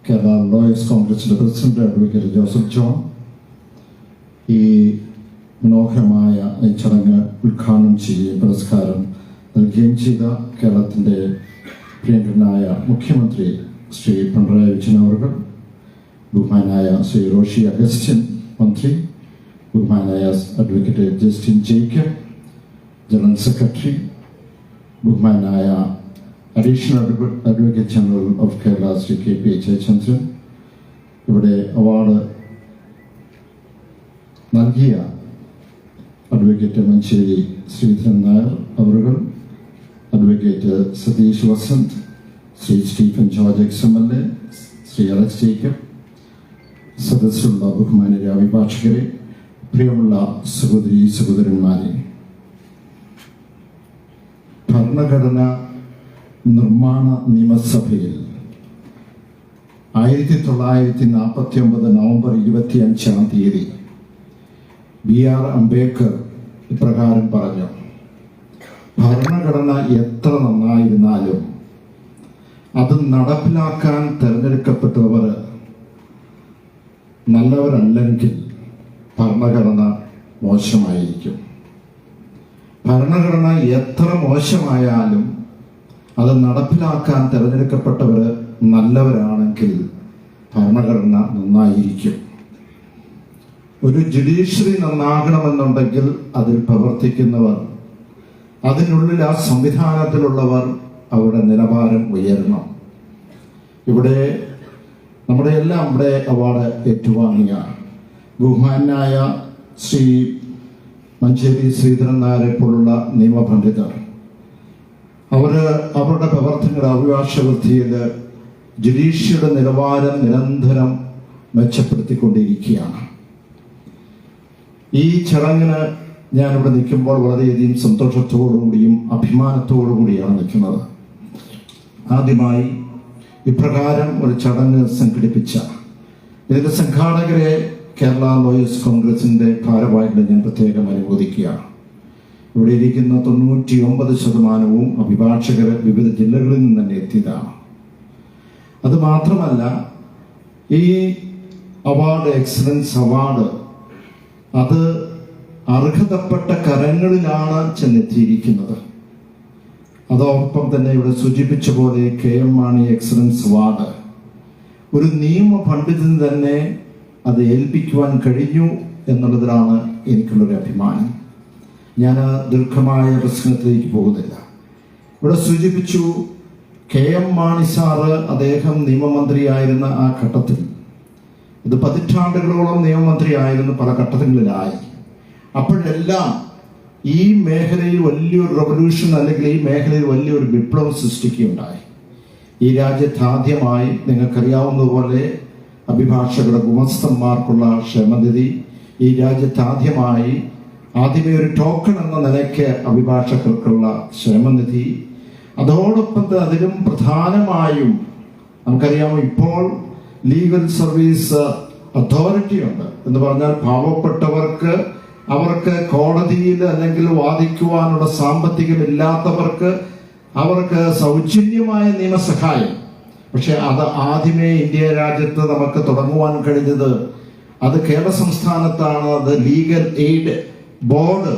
Speaker 5: കേരള ലോയേഴ്സ് കോൺഗ്രസിന്റെ പ്രസിഡന്റ് അഡ്വക്കേറ്റ് ജോസഫ് ജോൺ, ഈ മനോഹരമായ ഈ ചടങ്ങ് ഉദ്ഘാടനം ചെയ്യുകയും പുരസ്കാരം നൽകുകയും ചെയ്ത കേരളത്തിന്റെ പ്രിയങ്കരനായ മുഖ്യമന്ത്രി ശ്രീ പിണറായി വിജയൻ അവർ, ബഹുമാനായ ശ്രീ റോഷി അഗസ്റ്റിൻ മന്ത്രി, ബഹുമാനായ advocate Justin Jacob general secretary, ബഹുമാനായ additional advocate general of Kerala Shri KP Jayachandran, ഇവിടെ അവാർഡ് നൽകിയ അഡ്വക്കേറ്റ് മഞ്ചേരി ശ്രീധരൻ നായർ അവറുകൾ, അഡ്വക്കേറ്റ് സതീഷ് വസന്ത്, ശ്രീ സ്റ്റീഫൻ ജോർജ് XMLA, ശ്രീ അലക്സ് ജേക്കബ്, സദസ്സുള്ള ബഹുമാനീയ അഭിഭാഷകരെ, പ്രിയമുള്ള സഹോദരി സഹോദരന്മാരെ, ഭരണഘടന നിർമ്മാണ നിയമസഭയിൽ 1949 നവംബർ 25 B.R. അംബേദ്കർ ഇപ്രകാരം പറഞ്ഞു: ഭരണഘടന എത്ര നന്നായിരുന്നാലും അത് നടപ്പിലാക്കാൻ തിരഞ്ഞെടുക്കപ്പെട്ടവർ നല്ലവരല്ലെങ്കിൽ ഭരണഘടന മോശമായിരിക്കും. ഭരണഘടന എത്ര മോശമായാലും അത് നടപ്പിലാക്കാൻ തിരഞ്ഞെടുക്കപ്പെട്ടവർ നല്ലവരാണെങ്കിൽ ഭരണഘടന നന്നായിരിക്കും. ഒരു ജുഡീഷ്യറി നന്നാകണമെന്നുണ്ടെങ്കിൽ അതിൽ പ്രവർത്തിക്കുന്നവർ, അതിനുള്ളിൽ ആ സംവിധാനത്തിലുള്ളവർ അവരുടെ നിലവാരം ഉയരണം. ഇവിടെ നമ്മുടെ എല്ലാം ഇവിടെ അവാർഡ് ഏറ്റുവാങ്ങിയ ബഹുമാനായ ശ്രീ മഞ്ചേരി ശ്രീധരൻ നായരെ പോലുള്ള നിയമപണ്ഡിതർ അവരുടെ പ്രവർത്തനങ്ങളുടെ അഭിഭാഷകവൃത്തിയിൽ ജുഡീഷ്യയുടെ നിലവാരം നിരന്തരം മെച്ചപ്പെടുത്തിക്കൊണ്ടിരിക്കുകയാണ്. ഈ ചടങ്ങിന് ഞാനിവിടെ നിൽക്കുമ്പോൾ വളരെയധികം സന്തോഷത്തോടുകൂടിയും അഭിമാനത്തോടുകൂടിയാണ് നിൽക്കുന്നത്. ആദ്യമായി ഇപ്രകാരം ഒരു ചടങ്ങ് സംഘടിപ്പിച്ച ഇതിന്റെ സംഘാടകരെ കേരള ലോയേഴ്സ് കോൺഗ്രസിന്റെ ഭാരവാഹികളെ ഞാൻ പ്രത്യേകം അനുമോദിക്കുകയാണ്. ഇവിടെ ഇരിക്കുന്ന 99% അഭിഭാഷകർ വിവിധ ജില്ലകളിൽ നിന്ന് തന്നെ എത്തിയതാണ്. അത് മാത്രമല്ല, ഈ അവാർഡ്, എക്സലൻസ് അവാർഡ്, അത് അർഹതപ്പെട്ട കരങ്ങളിലാണ് ചെന്നെത്തിയിരിക്കുന്നത്. അതോടൊപ്പം തന്നെ ഇവിടെ സൂചിപ്പിച്ച പോലെ KM മാണി എക്സലൻസ് അവാർഡ് ഒരു നിയമ പണ്ഡിതന് തന്നെ അത് ഏൽപ്പിക്കുവാൻ കഴിഞ്ഞു എന്നുള്ളതിലാണ് എനിക്കുള്ളൊരു അഭിമാനം. ഞാൻ ദീർഘമായ പ്രശ്നത്തിലേക്ക് പോകുന്നില്ല. ഇവിടെ സൂചിപ്പിച്ചു KM മാണി സാറ്, അദ്ദേഹം നിയമമന്ത്രിയായിരുന്ന ആ ഘട്ടത്തിൽ, ഇത് പതിറ്റാണ്ടുകളോളം നിയമമന്ത്രിയായിരുന്നു, പല ഘട്ടങ്ങളിലായി. അപ്പോഴെല്ലാം ഈ മേഖലയിൽ വലിയൊരു റവല്യൂഷൻ അല്ലെങ്കിൽ ഈ മേഖലയിൽ വലിയൊരു വിപ്ലവം സൃഷ്ടിക്കുകയുണ്ടായി. ഈ രാജ്യത്ത് ആദ്യമായി നിങ്ങൾക്കറിയാവുന്നതുപോലെ അഭിഭാഷകരുടെ ഗുമസ്തന്മാർക്കുള്ള ക്ഷേമനിധി, ഈ രാജ്യത്ത് ആദ്യമേ ഒരു ടോക്കൺ എന്ന നിലയ്ക്ക് അഭിഭാഷകർക്കുള്ള ക്ഷേമനിധി, അതോടൊപ്പം അതിലും പ്രധാനമായും നമുക്കറിയാമോ ഇപ്പോൾ ലീഗൽ സർവീസ് അതോറിറ്റി ഉണ്ട് എന്ന് പറഞ്ഞാൽ പാവപ്പെട്ടവർക്ക്, അവർക്ക് കോടതിയിൽ അല്ലെങ്കിൽ വാദിക്കുവാനുള്ള സാമ്പത്തികമില്ലാത്തവർക്ക് അവർക്ക് സൗജന്യമായ നിയമസഹായം. പക്ഷെ അത് ആദ്യമേ ഇന്ത്യ രാജ്യത്ത് നമുക്ക് തുടങ്ങുവാൻ കഴിഞ്ഞത് അത് കേരള സംസ്ഥാനത്താണ്. അത് legal aid board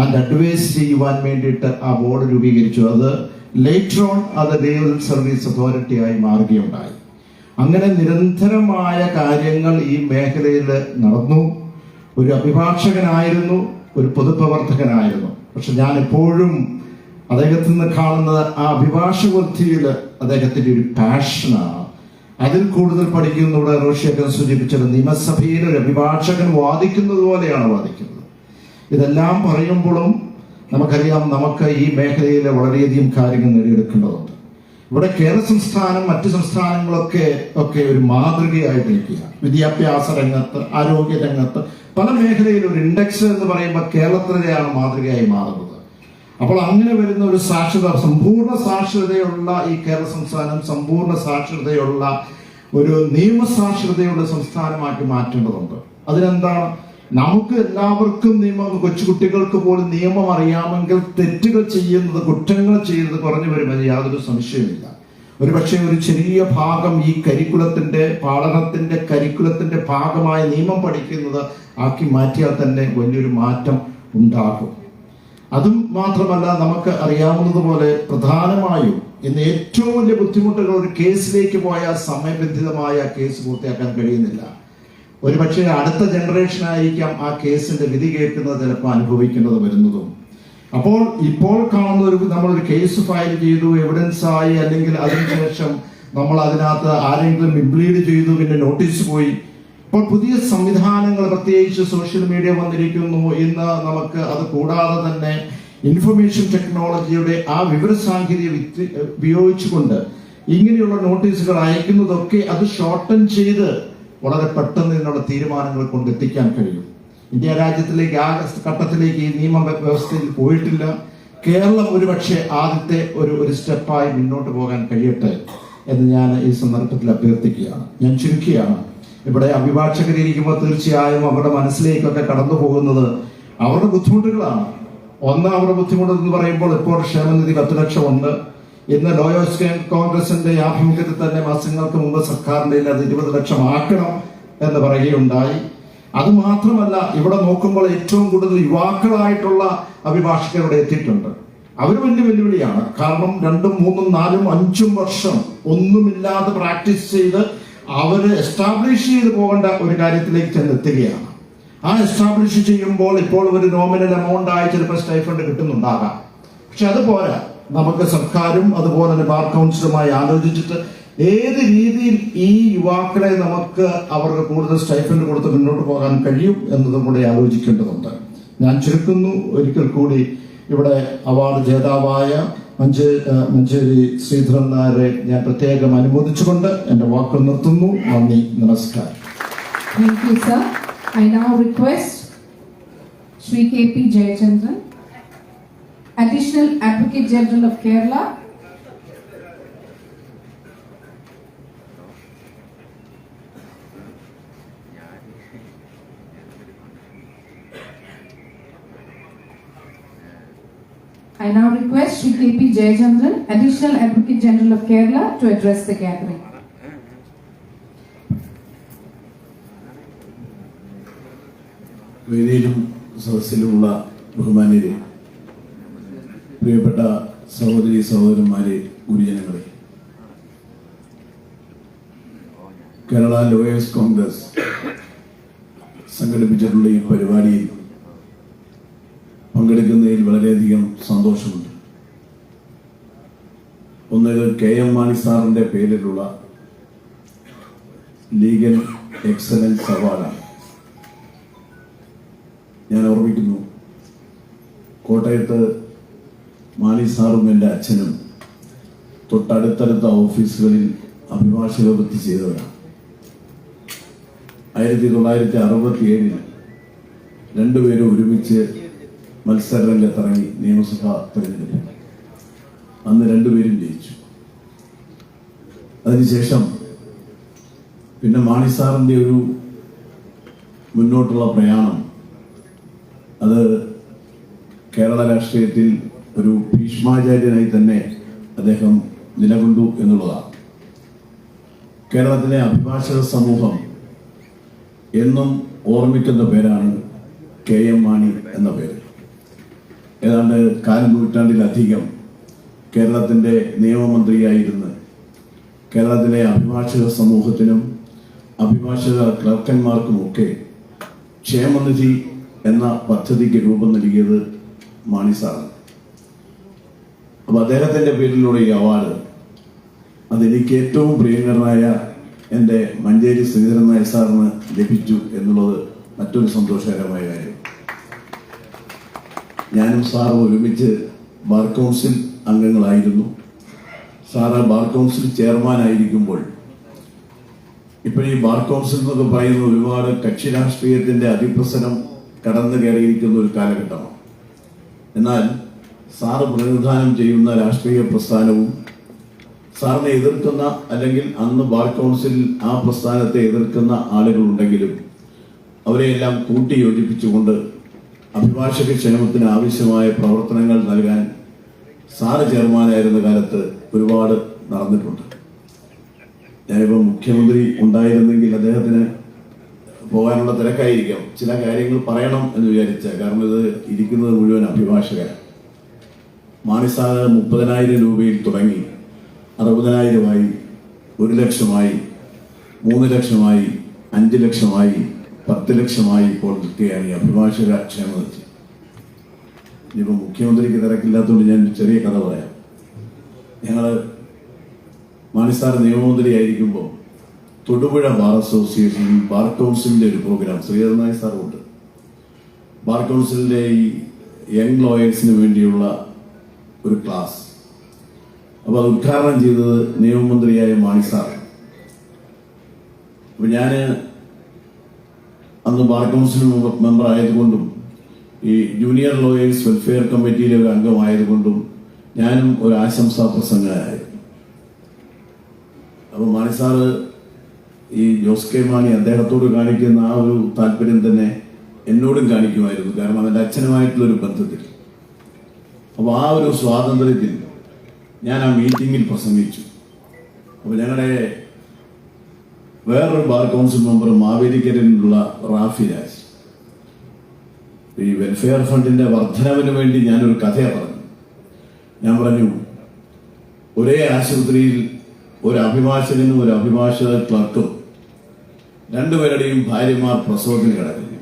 Speaker 5: and advise ചെയ്യുവാൻ വേണ്ടിയിട്ട് ആ ബോർഡ് രൂപീകരിച്ചു. അത് ലേറ്റർ ഓൺ അത് ലീഗൽ സർവീസ് അതോറിറ്റി ആയി മാറുകയുണ്ടായി. അങ്ങനെ നിരന്തരമായ കാര്യങ്ങൾ ഈ മേഖലയിൽ നടന്നു. ഒരു അഭിഭാഷകനായിരുന്നു, ഒരു പൊതുപ്രവർത്തകനായിരുന്നു. പക്ഷെ ഞാൻ എപ്പോഴും അദ്ദേഹത്തിൽ നിന്ന് കാണുന്നത് ആ അഭിഭാഷകവൃത്തിയിൽ അദ്ദേഹത്തിന്റെ ഒരു പാഷനാണ്. അതിൽ കൂടുതൽ പഠിക്കുന്നവിടെ റോഷിയൊക്കെ സൂചിപ്പിച്ചത് നിയമസഭയിൽ ഒരു അഭിഭാഷകൻ വാദിക്കുന്നത് പോലെയാണ് വാദിക്കുന്നത്. ഇതെല്ലാം പറയുമ്പോഴും നമുക്കറിയാം നമുക്ക് ഈ മേഖലയിൽ വളരെയധികം കാര്യങ്ങൾ നേടിയെടുക്കേണ്ടതുണ്ട്. ഇവിടെ കേരള സംസ്ഥാനം മറ്റു സംസ്ഥാനങ്ങളൊക്കെ ഒരു മാതൃകയായിട്ട് നിൽക്കുക. വിദ്യാഭ്യാസ രംഗത്ത്, ആരോഗ്യ രംഗത്ത്, പല മേഖലയിൽ ഒരു ഇൻഡെക്സ് എന്ന് പറയുമ്പോൾ കേരളത്തിലെയാണ് മാതൃകയായി മാറുന്നത്. അപ്പോൾ അങ്ങനെ വരുന്ന ഒരു സാക്ഷരത, സമ്പൂർണ്ണ സാക്ഷരതയുള്ള ഈ കേരള സംസ്ഥാനം സമ്പൂർണ്ണ സാക്ഷരതയുള്ള ഒരു നിയമസാക്ഷരതയുള്ള സംസ്ഥാനമാക്കി മാറ്റേണ്ടതുണ്ട്. അതിനെന്താണ്? നമുക്ക് എല്ലാവർക്കും നിയമം, കൊച്ചുകുട്ടികൾക്ക് പോലും നിയമം അറിയാമെങ്കിൽ തെറ്റുകൾ ചെയ്യുന്നത്, കുറ്റങ്ങൾ ചെയ്യുന്നത് കുറഞ്ഞു വരുമെന്ന് യാതൊരു സംശയമില്ല. ഒരുപക്ഷെ ഒരു ചെറിയ ഭാഗം ഈ പഠനത്തിന്റെ കരിക്കുലത്തിന്റെ ഭാഗമായ നിയമം പഠിക്കുന്നത് ആക്കി മാറ്റിയാൽ തന്നെ വലിയൊരു മാറ്റം ഉണ്ടാകും. അതും മാത്രമല്ല, നമുക്ക് അറിയാവുന്നതുപോലെ പ്രധാനമായും ഇന്ന് ഏറ്റവും വലിയ ബുദ്ധിമുട്ടുകൾ ഒരു കേസിലേക്ക് പോയാൽ സമയബന്ധിതമായ കേസ് പൂർത്തിയാക്കാൻ കഴിയുന്നില്ല. ഒരുപക്ഷെ അടുത്ത ജനറേഷൻ ആയിരിക്കാം ആ കേസിന്റെ വിധി കേൾക്കുന്നത് ചിലപ്പോൾ അനുഭവിക്കുന്നത് വരുന്നതും. അപ്പോൾ ഇപ്പോൾ കാണുന്ന നമ്മളൊരു കേസ് ഫയൽ ചെയ്തു, എവിഡൻസ് ആയി, അല്ലെങ്കിൽ അതിനുശേഷം നമ്മൾ അതിനകത്ത് ആരെങ്കിലും ഇംപ്ലീഡ് ചെയ്തു, പിന്നെ നോട്ടീസ് പോയി. ഇപ്പോൾ പുതിയ സംവിധാനങ്ങൾ, പ്രത്യേകിച്ച് സോഷ്യൽ മീഡിയ വന്നിരിക്കുന്നു. ഇന്ന് നമുക്ക് അത് കൂടാതെ തന്നെ ഇൻഫർമേഷൻ ടെക്നോളജിയുടെ ആ വിവരസാങ്കേതിക ഉപയോഗിച്ചുകൊണ്ട് ഇങ്ങനെയുള്ള നോട്ടീസുകൾ അയക്കുന്നതൊക്കെ അത് ഷോർട്ടൻ ചെയ്ത് വളരെ പെട്ടെന്ന് ഇതിനുള്ള തീരുമാനങ്ങൾ കൊണ്ടെത്തിക്കാൻ കഴിയും. ഇന്ത്യ രാജ്യത്തിലേക്ക് ആ ഘട്ടത്തിലേക്ക് ഈ നിയമ വ്യവസ്ഥയിൽ പോയിട്ടില്ല. കേരളം ഒരുപക്ഷെ ആദ്യത്തെ ഒരു സ്റ്റെപ്പായി മുന്നോട്ട് പോകാൻ കഴിയട്ടെ എന്ന് ഞാൻ ഈ സന്ദർഭത്തിൽ അഭ്യർത്ഥിക്കുകയാണ്. ഞാൻ ചുരുക്കിയാണ്, ഇവിടെ അഭിഭാഷകരിരിക്കുമ്പോൾ തീർച്ചയായും അവരുടെ മനസ്സിലേക്കൊക്കെ കടന്നു പോകുന്നത് അവരുടെ ബുദ്ധിമുട്ടുകളാണ്. ഒന്ന്, അവരുടെ ബുദ്ധിമുട്ട് എന്ന് പറയുമ്പോൾ ഇപ്പോൾ ക്ഷേമനിധി 10 ലക്ഷം ഉണ്ട്. ഇന്ന് ലോയേഴ്സ് കോൺഗ്രസിന്റെ ആഭിമുഖ്യത്തിൽ തന്നെ മാസങ്ങൾക്ക് മുമ്പ് സർക്കാരിന്റെ അത് 20 ലക്ഷം ആക്കണം എന്ന് പറയുകയുണ്ടായി. അത് മാത്രമല്ല, ഇവിടെ നോക്കുമ്പോൾ ഏറ്റവും കൂടുതൽ യുവാക്കളായിട്ടുള്ള അഭിഭാഷകർ ഇവിടെ എത്തിയിട്ടുണ്ട്. അവർ വലിയ വെല്ലുവിളിയാണ്. കാരണം 2, 3, 4, 5 വർഷം ഒന്നുമില്ലാതെ പ്രാക്ടീസ് ചെയ്ത് അവര് എസ്റ്റാബ്ലിഷ് ചെയ്ത് പോകേണ്ട ഒരു കാര്യത്തിലേക്ക് ചെന്നെത്തുകയാണ്. ആ എസ്റ്റാബ്ലിഷ് ചെയ്യുമ്പോൾ ഇപ്പോൾ ഒരു നോമിനൽ എമൗണ്ട് ആയി ചിലപ്പോൾ സ്റ്റൈഫണ്ട് കിട്ടുന്നുണ്ടാകാം. പക്ഷെ അത് പോരാ. നമുക്ക് സർക്കാരും അതുപോലെ തന്നെ ബാർ കൗൺസിലുമായി ആലോചിച്ചിട്ട് ഏത് രീതിയിൽ ഈ യുവാക്കളെ നമുക്ക് അവർക്ക് കൂടുതൽ സ്റ്റൈഫൻഡ് കൊടുത്ത് മുന്നോട്ട് പോകാൻ കഴിയും എന്നതും കൂടെ ആലോചിക്കേണ്ടതുണ്ട്. ഞാൻ ചുരുക്കുന്നു. ഒരിക്കൽ കൂടി ഇവിടെ അവാർഡ് ജേതാവായ മഞ്ചേരി ശ്രീധരൻ നായരെ ഞാൻ പ്രത്യേകം അനുമോദിച്ചുകൊണ്ട് എന്റെ വാക്കുകൾ നിർത്തുന്നു. നന്ദി, നമസ്കാരം.
Speaker 2: Thank you, sir. I now request Shri K.P. Jayachandran, Additional Advocate General of Kerala, I now request Shri K.P. Jayachandran, Additional Advocate General of Kerala, to address the gathering.
Speaker 6: വേദിയിലും സദസ്സിലുമുള്ള ബഹുമാന്യരെ, പ്രിയപ്പെട്ട സഹോദരി സഹോദരന്മാരെ, ഗുരുജനങ്ങളെ, കേരള ലോയേഴ്സ് കോൺഗ്രസ് സംഘടിപ്പിച്ചിട്ടുള്ള ഈ പരിപാടിയിൽ പങ്കെടുക്കുന്നതിൽ വളരെയധികം സന്തോഷമുണ്ട്. ഒന്ന്, KM മാണി സാറിന്റെ പേരിലുള്ള ലീഗൽ എക്സലൻസ് അവാർഡാണ്. ഞാൻ ഓർമ്മിക്കുന്നു, കോട്ടയത്ത് മാണി സാറും എൻ്റെ അച്ഛനും തൊട്ടടുത്തടുത്ത ഓഫീസുകളിൽ അഭിഭാഷക വൃത്തി ചെയ്തവരാണ്. 1967 രണ്ടുപേരും ഒരുമിച്ച് മത്സരരംഗത്തിറങ്ങി നിയമസഭാ തെരഞ്ഞെടുപ്പിൽ. അന്ന് രണ്ടുപേരും ജയിച്ചു. അതിനുശേഷം പിന്നെ മാണി സാറിൻ്റെ ഒരു മുന്നോട്ടുള്ള പ്രയാണം അത് കേരള രാഷ്ട്രീയത്തിൽ ഒരു ഭീഷ്മാചാര്യനായി തന്നെ അദ്ദേഹം നിലകൊണ്ടു എന്നുള്ളതാണ്. കേരളത്തിലെ അഭിഭാഷക സമൂഹം എന്നും ഓർമ്മിക്കുന്ന പേരാണ് KM മാണി എന്ന പേര്. ഏതാണ്ട് 4 നൂറ്റാണ്ടിലധികം കേരളത്തിൻ്റെ നിയമമന്ത്രിയായിരുന്ന് കേരളത്തിലെ അഭിഭാഷക സമൂഹത്തിനും അഭിഭാഷക ക്ലർക്കന്മാർക്കുമൊക്കെ ക്ഷേമനിധി എന്ന പദ്ധതിക്ക് രൂപം നൽകിയത് മാണി സാറാണ്. അപ്പോൾ അദ്ദേഹത്തിൻ്റെ പേരിലുള്ള ഈ അവാർഡ് അതെനിക്ക് ഏറ്റവും പ്രിയങ്കരനായ എൻ്റെ മഞ്ചേരി ശ്രീധരൻ നായർ സാറിന് ലഭിച്ചു എന്നുള്ളത് മറ്റൊരു സന്തോഷകരമായ കാര്യം. ഞാനും സാറും ഒരുമിച്ച് ബാർ കൗൺസിൽ അംഗങ്ങളായിരുന്നു. സാറ് ബാർ കൗൺസിൽ ചെയർമാനായിരിക്കുമ്പോൾ ഇപ്പോൾ ഈ ബാർ കൗൺസിൽ എന്നൊക്കെ പറയുന്ന ഒരുപാട് കക്ഷി രാഷ്ട്രീയത്തിൻ്റെ അതിപ്രസരം കടന്നു കയറിയിരിക്കുന്ന ഒരു കാലഘട്ടമാണ്. എന്നാൽ സാറ് പ്രതിനിധാനം ചെയ്യുന്ന രാഷ്ട്രീയ പ്രസ്ഥാനവും സാറിനെ എതിർക്കുന്ന അല്ലെങ്കിൽ അന്ന് ബാർ കൗൺസിൽ ആ പ്രസ്ഥാനത്തെ എതിർക്കുന്ന ആളുകളുണ്ടെങ്കിലും അവരെയെല്ലാം കൂട്ടി യോജിപ്പിച്ചുകൊണ്ട് അഭിഭാഷക ക്ഷേമത്തിന് ആവശ്യമായ പ്രവർത്തനങ്ങൾ നൽകാൻ സാറ് ചെയർമാനായിരുന്ന കാലത്ത് ഒരുപാട് നടന്നിട്ടുണ്ട്. ഞാനിപ്പോൾ മുഖ്യമന്ത്രി ഉണ്ടായിരുന്നെങ്കിൽ അദ്ദേഹത്തിന് പോകാനുള്ള തിരക്കായിരിക്കാം, ചില കാര്യങ്ങൾ പറയണം എന്ന് വിചാരിച്ച. കാരണം ഇത് ഇരിക്കുന്നത് മുഴുവൻ അഭിഭാഷകരാണ്. മാണി സാറ് 30,000 രൂപയിൽ തുടങ്ങി 60,000-ആയി, 1 ലക്ഷമായി, 3 ലക്ഷമായി, 5 ലക്ഷമായി, 10 ലക്ഷമായി ഇപ്പോൾ നിൽക്കുകയാണ് ഈ അഭിഭാഷക ക്ഷേമനിധി. ഇനിയിപ്പോൾ മുഖ്യമന്ത്രിക്ക് തിരക്കില്ലാത്തതുകൊണ്ട് ഞാൻ ചെറിയ കഥ പറയാം. ഞങ്ങൾ മാണി സാർ നിയമമന്ത്രി ആയിരിക്കുമ്പോൾ തൊടുപുഴ ബാർ അസോസിയേഷൻ ബാർ കൗൺസിലിൻ്റെ ഒരു പ്രോഗ്രാം, ശ്രീധരൻ നായർ സാറുണ്ട്, ബാർ കൗൺസിലിൻ്റെ ഈ യങ് ലോയേഴ്സിന് വേണ്ടിയുള്ള ഒരു ക്ലാസ്. അപ്പോൾ അത് ഉദ്ഘാടനം ചെയ്തത് നിയമമന്ത്രിയായ മാണി സാർ. അപ്പോൾ ഞാൻ അന്ന് ബാർ കൗൺസിൽ മെമ്പർ ആയതുകൊണ്ടും ഈ ജൂനിയർ ലോയേഴ്സ് വെൽഫെയർ കമ്മിറ്റിയിലെ ഒരു അംഗമായതുകൊണ്ടും ഞാനും ഒരു ആശംസാ പ്രസംഗമായിരുന്നു. അപ്പോൾ മാണി സാറ് ഈ ജോസ് കെ മാണി അദ്ദേഹത്തോട് കാണിക്കുന്ന ആ ഒരു താല്പര്യം തന്നെ എന്നോടും കാണിക്കുമായിരുന്നു. കാരണം അവൻ്റെ അച്ഛനുമായിട്ടുള്ളൊരു ബന്ധത്തിൽ. അപ്പോൾ ആ ഒരു സ്വാതന്ത്ര്യത്തിൽ ഞാൻ ആ മീറ്റിങ്ങിൽ പ്രസംഗിച്ചു. അപ്പോൾ ഞങ്ങളുടെ വേറൊരു ബാർ കൗൺസിൽ മെമ്പർ മാവേലിക്കരയിലുള്ള റാഫി രാജ് ഈ വെൽഫെയർ ഫണ്ടിന്റെ വർധനവിന് വേണ്ടി ഞാനൊരു കഥ പറഞ്ഞു. ഞാൻ പറഞ്ഞു, ഒരേ ആശുപത്രിയിൽ ഒരു അഭിഭാഷകനും ഒരു അഭിഭാഷക ക്ലർക്കും രണ്ടുപേരുടെയും ഭാര്യമാർ പ്രസവത്തിന് കിടക്കുന്നു.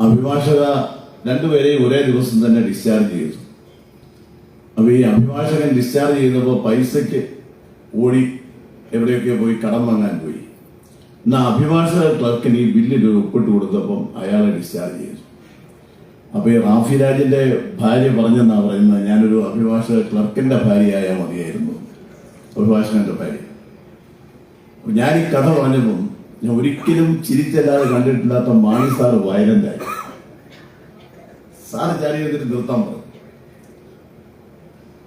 Speaker 6: അഭിഭാഷക രണ്ടുപേരെയും ഒരേ ദിവസം തന്നെ ഡിസ്ചാർജ് ചെയ്തു. അപ്പൊ ഈ അഭിഭാഷകൻ ഡിസ്ചാർജ് ചെയ്തപ്പോൾ പൈസയ്ക്ക് ഓടി എവിടെയൊക്കെ പോയി കടം വാങ്ങാൻ പോയി. എന്നാൽ അഭിഭാഷക ക്ലർക്കിന് ഈ ബില്ലിൽ ഒപ്പിട്ട് കൊടുത്തപ്പം അയാളെ ഡിസ്ചാർജ് ചെയ്തു. അപ്പൊ ഈ റാഫി രാജിന്റെ ഭാര്യ പറഞ്ഞെന്നാ പറയുന്നത്, ഞാനൊരു അഭിഭാഷക ക്ലർക്കിന്റെ ഭാര്യയായാൽ മതിയായിരുന്നു, അഭിഭാഷകന്റെ ഭാര്യ. ഞാൻ ഈ കഥ പറഞ്ഞപ്പോൾ ഞാൻ ഒരിക്കലും ചിരിച്ചല്ലാതെ കണ്ടിട്ടില്ലാത്ത മാണി സാറ് വയലന്റായി. സാറ് ചാടിയതിന് നിർത്താൻ പറഞ്ഞു.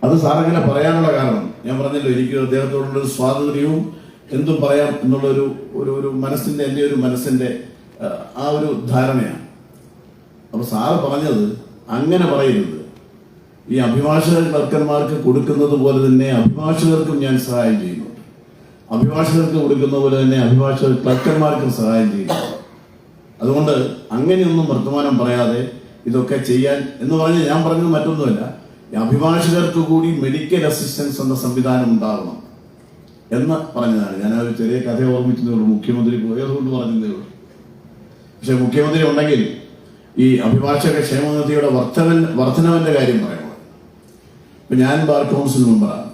Speaker 6: അത് സാറങ്ങനെ പറയാനുള്ള കാരണം ഞാൻ പറഞ്ഞല്ലോ, എനിക്ക് അദ്ദേഹത്തോടുള്ളൊരു സ്വാതന്ത്ര്യവും എന്തും പറയാം എന്നുള്ള ഒരു മനസ്സിന്റെ എൻ്റെ ഒരു മനസ്സിന്റെ ആ ഒരു ധാരണയാണ്. അപ്പൊ സാറ് പറഞ്ഞത് അങ്ങനെ പറയരുത്, ഈ അഭിഭാഷക ക്ലർക്കന്മാർക്ക് കൊടുക്കുന്നത് പോലെ തന്നെ അഭിഭാഷകർക്കും ഞാൻ സഹായം ചെയ്യുന്നുണ്ട്, അഭിഭാഷകർക്ക് കൊടുക്കുന്ന പോലെ തന്നെ അഭിഭാഷക ക്ലർക്കന്മാർക്കും സഹായം ചെയ്യുന്നുണ്ട്. അതുകൊണ്ട് അങ്ങനെയൊന്നും വർത്തമാനം പറയാതെ ഇതൊക്കെ ചെയ്യാൻ എന്ന് പറഞ്ഞ് ഞാൻ പറഞ്ഞത് മറ്റൊന്നുമല്ല, അഭിഭാഷകർക്ക് കൂടി മെഡിക്കൽ അസിസ്റ്റൻസ് എന്ന സംവിധാനം ഉണ്ടാകണം എന്ന് പറഞ്ഞതാണ്. ഞാൻ ആ ഒരു ചെറിയ കഥ ഓർമ്മിച്ചതേ ഉള്ളൂ, മുഖ്യമന്ത്രി പോയതുകൊണ്ട് പറഞ്ഞതേ ഉള്ളൂ. പക്ഷെ മുഖ്യമന്ത്രി ഉണ്ടെങ്കിൽ ഈ അഭിഭാഷക ക്ഷേമനിധിയുടെ വർധനവിന്റെ കാര്യം പറയണം. ഇപ്പൊ ഞാൻ ബാർ കൗൺസിൽ മെമ്പറാണ്.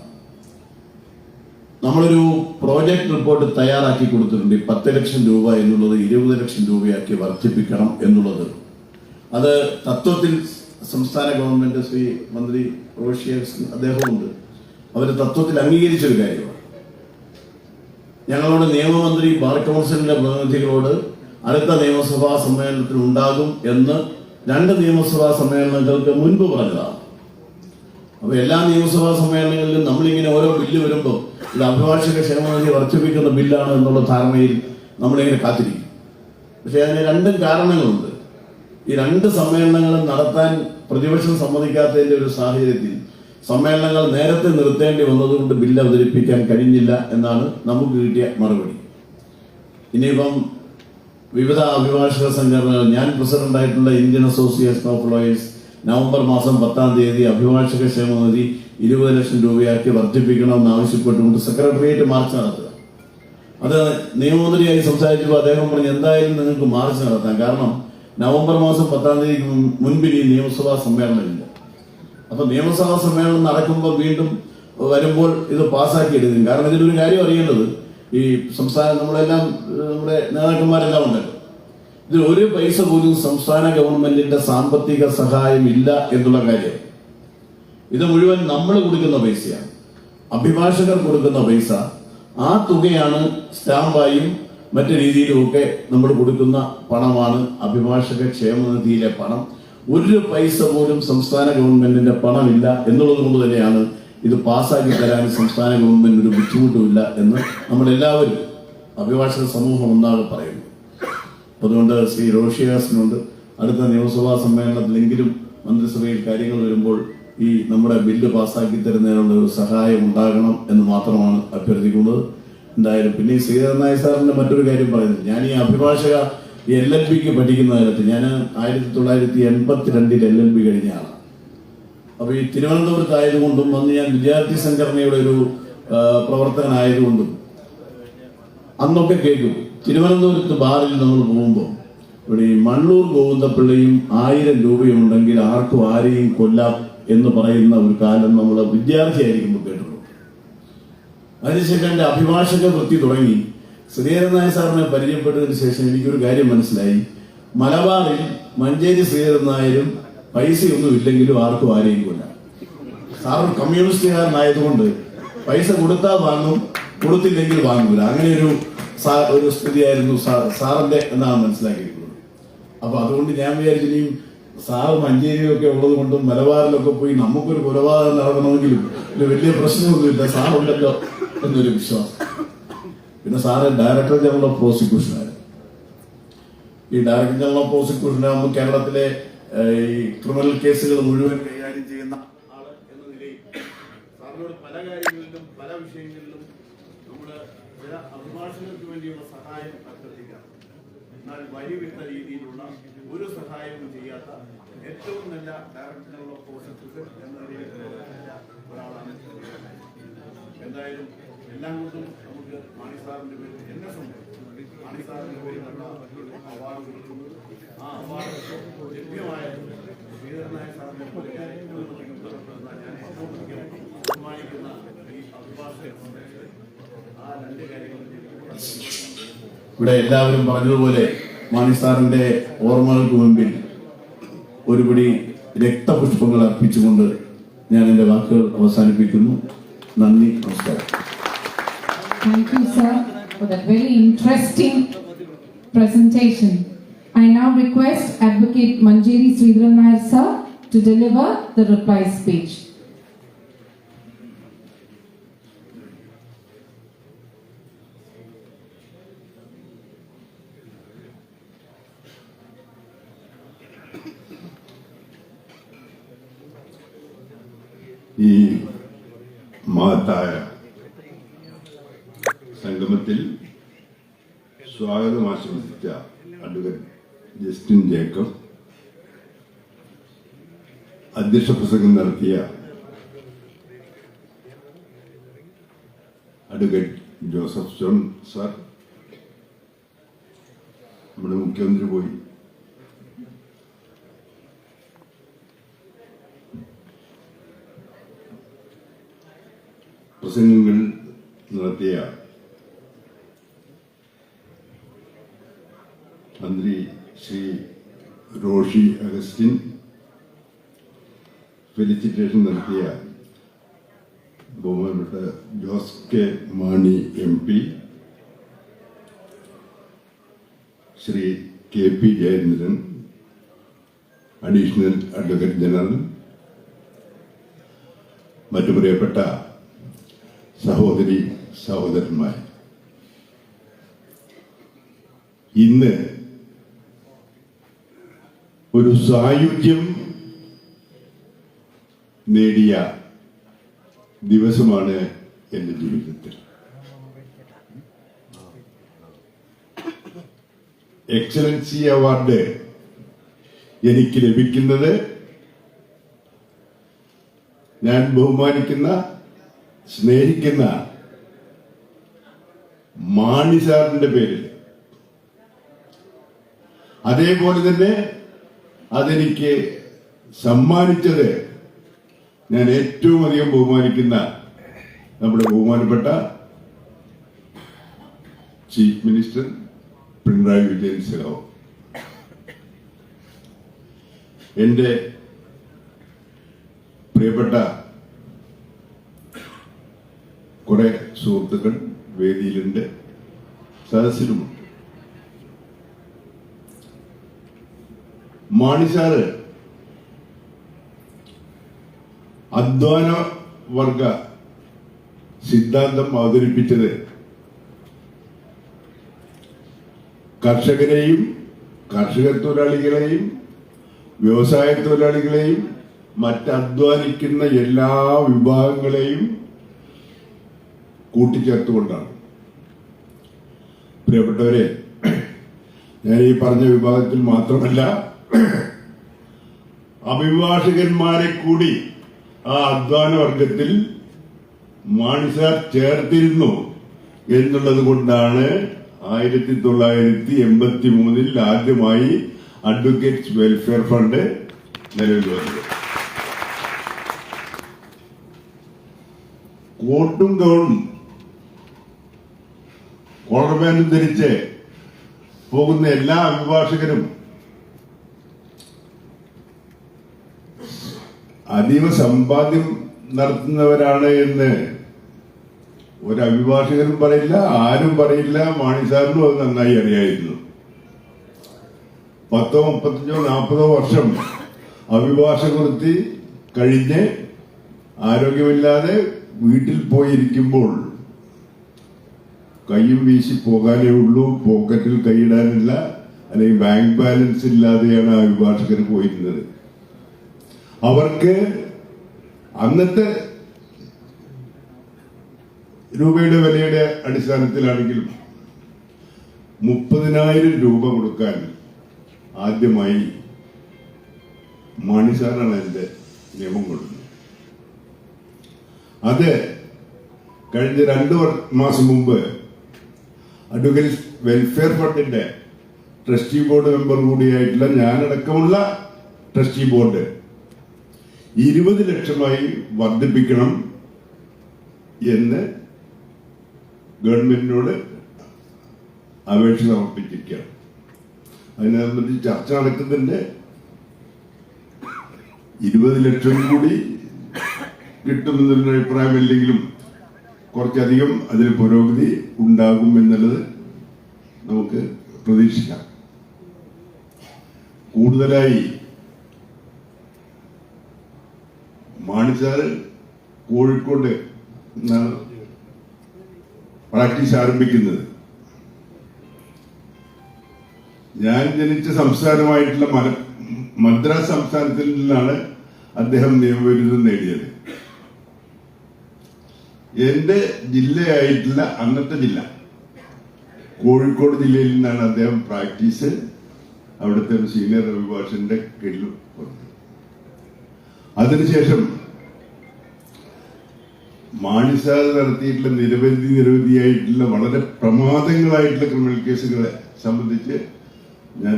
Speaker 6: നമ്മളൊരു പ്രോജക്ട് റിപ്പോർട്ട് തയ്യാറാക്കി കൊടുത്തിട്ടുണ്ട്. 10 ലക്ഷം രൂപ എന്നുള്ളത് 20 ലക്ഷം രൂപയാക്കി വർദ്ധിപ്പിക്കണം എന്നുള്ളത്. അത് തത്വത്തിൽ സംസ്ഥാന ഗവൺമെന്റ് ശ്രീ മന്ത്രി റോഷി അദ്ദേഹമുണ്ട്, അവർ തത്വത്തിൽ അംഗീകരിച്ചൊരു കാര്യമാണ്. ഞങ്ങളോട് നിയമമന്ത്രി ബാർ കൗൺസിലിന്റെ പ്രതിനിധികളോട് അടുത്ത നിയമസഭാ സമ്മേളനത്തിൽ ഉണ്ടാകും എന്ന് 2 നിയമസഭാ സമ്മേളനങ്ങൾക്ക് മുൻപ് പറഞ്ഞതാണ്. അപ്പൊ എല്ലാ നിയമസഭാ സമ്മേളനങ്ങളിലും നമ്മളിങ്ങനെ ഓരോ ബില്ല് വരുമ്പോൾ ഇത് അഭിഭാഷക ക്ഷേമനിധി വർദ്ധിപ്പിക്കുന്ന ബില്ലാണ് എന്നുള്ള ധാരണയിൽ നമ്മളിങ്ങനെ കാത്തിരിക്കും. പക്ഷെ അതിന് 2 കാരണങ്ങളുണ്ട്. ഈ 2 സമ്മേളനങ്ങളും നടത്താൻ പ്രതിപക്ഷം സമ്മതിക്കാത്തതിന്റെ ഒരു സാഹചര്യത്തിൽ സമ്മേളനങ്ങൾ നേരത്തെ നിർത്തേണ്ടി വന്നതുകൊണ്ട് ബില്ല് അവതരിപ്പിക്കാൻ കഴിഞ്ഞില്ല എന്നാണ് നമുക്ക് കിട്ടിയ മറുപടി. ഇനിയിപ്പം വിവിധ അഭിഭാഷക സംഘടനകൾ, ഞാൻ പ്രസിഡന്റായിട്ടുള്ള Indian association of lawyers November മാസം 10-ാം തീയതി അഭിഭാഷക ക്ഷേമനിധി 20 ലക്ഷം രൂപയാക്കി വർദ്ധിപ്പിക്കണമെന്ന് ആവശ്യപ്പെട്ടുകൊണ്ട് സെക്രട്ടേറിയറ്റ് മാർച്ച് നടത്തുക. അത് നിയമമന്ത്രിയായി സംസാരിച്ചപ്പോൾ അദ്ദേഹം പറഞ്ഞു, എന്തായാലും നിങ്ങൾക്ക് മാർച്ച് നടത്താം, കാരണം നവംബർ മാസം 10-ാം തീയതിക്ക് മുൻപിൽ ഈ നിയമസഭാ സമ്മേളനമില്ല. അപ്പൊ നിയമസഭാ സമ്മേളനം നടക്കുമ്പോൾ വീണ്ടും വരുമ്പോൾ ഇത് പാസ്സാക്കി എടുക്കും. കാരണം ഇതിലൊരു കാര്യം അറിയേണ്ടത്, ഈ സംസ്ഥാന നമ്മുടെ നേതാക്കന്മാരെല്ലാം ഉണ്ടല്ലോ, ഇതിൽ ഒരു പൈസ പോലും സംസ്ഥാന ഗവൺമെന്റിന്റെ സാമ്പത്തിക സഹായം ഇല്ല എന്നുള്ള കാര്യം. ഇത് മുഴുവൻ നമ്മൾ കൊടുക്കുന്ന പൈസയാണ്, അഭിഭാഷകർ കൊടുക്കുന്ന പൈസ. ആ തുകയാണ് സ്റ്റാമ്പായും മറ്റു രീതിയിലുമൊക്കെ നമ്മൾ കൊടുക്കുന്ന പണമാണ് അഭിഭാഷക ക്ഷേമനിധിയിലെ പണം. ഒരു പൈസ പോലും സംസ്ഥാന ഗവൺമെന്റിന്റെ പണമില്ല എന്നുള്ളത് കൊണ്ട് തന്നെയാണ് ഇത് പാസ്സാക്കി തരാൻ സംസ്ഥാന ഗവൺമെന്റ് ഒരു ബുദ്ധിമുട്ടുമില്ല എന്ന് നമ്മളെല്ലാവരും അഭിഭാഷക സമൂഹം ഒന്നാകെ പറയുന്നു. അതുകൊണ്ട് ശ്രീ റോഷിയാസിനുണ്ട് അടുത്ത നിയമസഭാ സമ്മേളനത്തിലെങ്കിലും മന്ത്രിസഭയിൽ കാര്യങ്ങൾ വരുമ്പോൾ ഈ നമ്മുടെ ബില്ല് പാസ്സാക്കി തരുന്നതിനുള്ള ഒരു സഹായം ഉണ്ടാകണം എന്ന് മാത്രമാണ് അഭ്യർത്ഥിക്കുന്നത്. എന്തായാലും പിന്നെ ഈ ശ്രീധരൻ നായർ സാറിന്റെ മറ്റൊരു കാര്യം പറയുന്നത്, ഞാൻ ഈ അഭിഭാഷക LLBക്ക് പഠിക്കുന്ന കാലത്ത് ഞാൻ 1982 LLB കഴിഞ്ഞാണ്. അപ്പൊ ഈ തിരുവനന്തപുരത്തായതുകൊണ്ടും അന്ന് ഞാൻ വിദ്യാർത്ഥി സംഘടനയുടെ ഒരു പ്രവർത്തകനായതുകൊണ്ടും അന്നൊക്കെ കേൾക്കും, തിരുവനന്തപുരത്ത് ബാറിൽ നമ്മൾ പോകുമ്പോൾ ഇവിടെ ഈ മണ്ണൂർ ഗോവിന്ദപിള്ളയും 1000 രൂപയുണ്ടെങ്കിൽ ആർക്കും ആരെയും കൊല്ലാം എന്ന് പറയുന്ന ഒരു കാലം നമ്മൾ വിദ്യാർത്ഥിയായിരിക്കുമ്പോൾ കേട്ടിട്ടുണ്ട്. അതിനുശേഷം എൻ്റെ അഭിഭാഷക വൃത്തി തുടങ്ങി. ശ്രീധരൻ നായർ സാറിനെ പരിചയപ്പെട്ടതിന് ശേഷം എനിക്കൊരു കാര്യം മനസ്സിലായി, മലബാറിൽ മഞ്ചേരി ശ്രീധരൻ നായരും പൈസയൊന്നും ഇല്ലെങ്കിലും ആർക്കും ആരെയും കൊല്ലാം. സാർ കമ്മ്യൂണിസ്റ്റുകാരനായതുകൊണ്ട് പൈസ കൊടുത്താൽ വാങ്ങും, കൊടുത്തില്ലെങ്കിൽ വാങ്ങൂല, അങ്ങനെ ഒരു സ്ഥിതിയായിരുന്നു സാറിന്റെ എന്നാണ് മനസ്സിലാക്കിയിരിക്കുന്നത്. അപ്പൊ അതുകൊണ്ട് ഞാൻ വിചാരിച്ചു, സാറ് മഞ്ചേരിയൊക്കെ ഉള്ളത് കൊണ്ടും മലബാറിലൊക്കെ പോയി നമുക്കൊരു കൊലപാതകം നടക്കണമെങ്കിലും വലിയ പ്രശ്നമൊന്നുമില്ല, സാറുണ്ടല്ലോ എന്നൊരു വിശ്വാസം. പിന്നെ sir director general of prosecution ആയിരുന്നു. ഈ ഡയറക്ടർ ജനറൽ ഓഫ് പ്രോസിക്യൂഷൻ ആകുമ്പോൾ കേരളത്തിലെ ഈ ക്രിമിനൽ കേസുകൾ മുഴുവൻ കൈകാര്യം ചെയ്യുന്ന ആള് എന്ന നിലയിൽ സാറിനോട് പല കാര്യങ്ങളിലും പല വിഷയങ്ങളിലും നമ്മൾ ചില അഭിഭാഷകർക്ക് വേണ്ടിയുള്ള സഹായം അഭ്യർത്ഥിക്കാം. എന്നാൽ വഴിവിട്ട രീതിയിലുള്ള ഒരു സഹായവും ചെയ്യാത്ത ഏറ്റവും നല്ല ഡയറക്ടർ ജനറൽ ഓഫ് പ്രോസിക്യൂഷൻ എന്ന നിലയിൽ ഒരാളാണ്. എന്തായാലും എല്ലാം കൊണ്ടും നമുക്ക് മാണി സാറിന്റെ പേരിൽ എന്നെ സംബന്ധിച്ചു മാണി സാറിന്റെ പേരിലുള്ള അവാർഡ് കൊടുക്കുന്നു. ആ അവാർഡ് ലഭ്യമായ ശ്രീധരനായ സാറിന്റെ പോലെ ഞാൻ ബഹുമാനിക്കുന്ന ഈ അഭിഭാഷകൻ ആ രണ്ട് കാര്യങ്ങളും ഇവിടെ എല്ലാവരും പറഞ്ഞതുപോലെ മാണി സാറിന്റെ ഓർമ്മകൾക്ക് മുമ്പിൽ ഒരുപിടി രക്തപുഷ്പങ്ങൾ അർപ്പിച്ചുകൊണ്ട് ഞാൻ എന്റെ വാക്കുകൾ അവസാനിപ്പിക്കുന്നു. നന്ദി, നമസ്കാരം.
Speaker 2: Thank you, sir, for that very interesting presentation. I now request Advocate Manjeri Sridharan Nair, sir, to deliver the reply speech.
Speaker 7: ഈ മഹത്തായ സംഗമത്തിൽ സ്വാഗതം ആശംസിച്ച അഡ്വക്കേറ്റ് ജസ്റ്റിൻ ജേക്കബ്, അധ്യക്ഷ പ്രസംഗം നടത്തിയ അഡ്വക്കേറ്റ് ജോസഫ് ജോൺ സാർ, നമ്മുടെ മുഖ്യമന്ത്രി പോയി, പ്രസംഗങ്ങൾ നടത്തിയ മന്ത്രി ശ്രീ റോഷി അഗസ്റ്റിൻ, ഫെലിസിറ്റേഷൻ നടത്തിയ ബഹുമാനപ്പെട്ട Jose K Mani MP, Shri KP Jayachandran, additional advocate general, മറ്റു പ്രിയപ്പെട്ട സഹോദരി സഹോദരന്മാർ, ഇന്ന് ഒരു സായുജ്യം നേടിയ ദിവസമാണ് എൻ്റെ ജീവിതത്തിൽ. എക്സലൻസി അവാർഡ് എനിക്ക് ലഭിക്കുന്നത് ഞാൻ ബഹുമാനിക്കുന്ന സ്നേഹിക്കുന്ന മാണി സാറിന്റെ പേരിൽ, അതേപോലെ തന്നെ അതെനിക്ക് സമ്മാനിച്ചത് ഞാൻ ഏറ്റവും അധികം ബഹുമാനിക്കുന്ന നമ്മുടെ ബഹുമാനപ്പെട്ട ചീഫ് മിനിസ്റ്റർ പിണറായി വിജയൻ സഖാവ്. എന്റെ പ്രിയപ്പെട്ട കുറെ സുഹൃത്തുക്കൾ വേദിയിലുണ്ട്, സദസ്സിലുമുണ്ട്. മാണി സാറ് അധ്വാന വർഗ സിദ്ധാന്തം അവതരിപ്പിച്ചത് കർഷകരെയും കർഷക തൊഴിലാളികളെയും വ്യവസായ തൊഴിലാളികളെയും മറ്റധ്വാനിക്കുന്ന എല്ലാ വിഭാഗങ്ങളെയും കൂട്ടിച്ചേർത്തുകൊണ്ടാണ്. പ്രിയപ്പെട്ടവരെ, ഞാൻ ഈ പറഞ്ഞ വിഭാഗത്തിൽ മാത്രമല്ല അഭിഭാഷകന്മാരെ കൂടി ആ അധ്വാന വർഗത്തിൽ മാണി സാർ ചേർത്തിരുന്നു എന്നുള്ളത് കൊണ്ടാണ് 1983 ആദ്യമായി അഡ്വക്കേറ്റ്സ് വെൽഫെയർ ഫണ്ട് നിലവിൽ വന്നത്. കോട്ടും ഗൗണും കോളർ പാന്റും ധരിച്ച് പോകുന്ന എല്ലാ അഭിഭാഷകരും അതീവ സമ്പാദ്യം നടത്തുന്നവരാണ് എന്ന് ഒരു അഭിഭാഷകനും പറയില്ല, ആരും പറയില്ല. മാണി സാറിനും അത് നന്നായി അറിയായിരുന്നു. 10, 35, 40 വർഷം അഭിഭാഷക വൃത്തി കഴിഞ്ഞ് ആരോഗ്യമില്ലാതെ വീട്ടിൽ പോയിരിക്കുമ്പോൾ കൈയും വീശി പോകാനേ ഉള്ളൂ, പോക്കറ്റിൽ കൈയിടാനില്ല, അല്ലെങ്കിൽ ബാങ്ക് ബാലൻസ് ഇല്ലാതെയാണ് ആ അഭിഭാഷകർ പോയിരുന്നത്. അവർക്ക് അന്നത്തെ രൂപയുടെ വിലയുടെ അടിസ്ഥാനത്തിലാണെങ്കിലും 30,000 രൂപ കൊടുക്കാൻ ആദ്യമായി മാണി സാറാണ് അതിന്റെ നിയമം കൊടുക്കുന്നത്. അത് കഴിഞ്ഞ 2 മാസം മുമ്പ് അഡ്വക്കേറ്റ് വെൽഫെയർ ഫണ്ടിന്റെ ട്രസ്റ്റി ബോർഡ് മെമ്പർ കൂടിയായിട്ടുള്ള ഞാനടക്കമുള്ള ട്രസ്റ്റി ബോർഡ് 20 ലക്ഷമായി വർദ്ധിപ്പിക്കണം എന്ന് ഗവൺമെന്റിനോട് അപേക്ഷ സമർപ്പിച്ചിരിക്കുകയാണ്. അതിനകത്ത് ചർച്ച നടക്കുന്നുണ്ട്. 20 ലക്ഷം കൂടി കിട്ടുമെന്നൊരു അഭിപ്രായമില്ലെങ്കിലും കുറച്ചധികം അതിൽ പുരോഗതി ഉണ്ടാകും എന്നുള്ളത് നമുക്ക് പ്രതീക്ഷിക്കാം. കൂടുതലായി മാണി സാറ് കോഴിക്കോട് നിന്നാണ് പ്രാക്ടീസ് ആരംഭിക്കുന്നത്. ഞാൻ ജനിച്ച സംസ്ഥാനമായിട്ടുള്ള മദ്രാസ് സംസ്ഥാനത്തിൽ നിന്നാണ് അദ്ദേഹം നിയമബിരുദം നേടിയത്. എന്റെ ജില്ലയായിട്ടുള്ള അന്നത്തെ ജില്ല കോഴിക്കോട് ജില്ലയിൽ നിന്നാണ് അദ്ദേഹം പ്രാക്ടീസ് അവിടുത്തെ ഒരു സീനിയർ അഭിഭാഷകന്റെ കീഴിൽ വന്നത്. അതിനുശേഷം മാണി സാർ നടത്തിയിട്ടുള്ള നിരവധിയായിട്ടുള്ള വളരെ പ്രമാദങ്ങളായിട്ടുള്ള ക്രിമിനൽ കേസുകളെ സംബന്ധിച്ച് ഞാൻ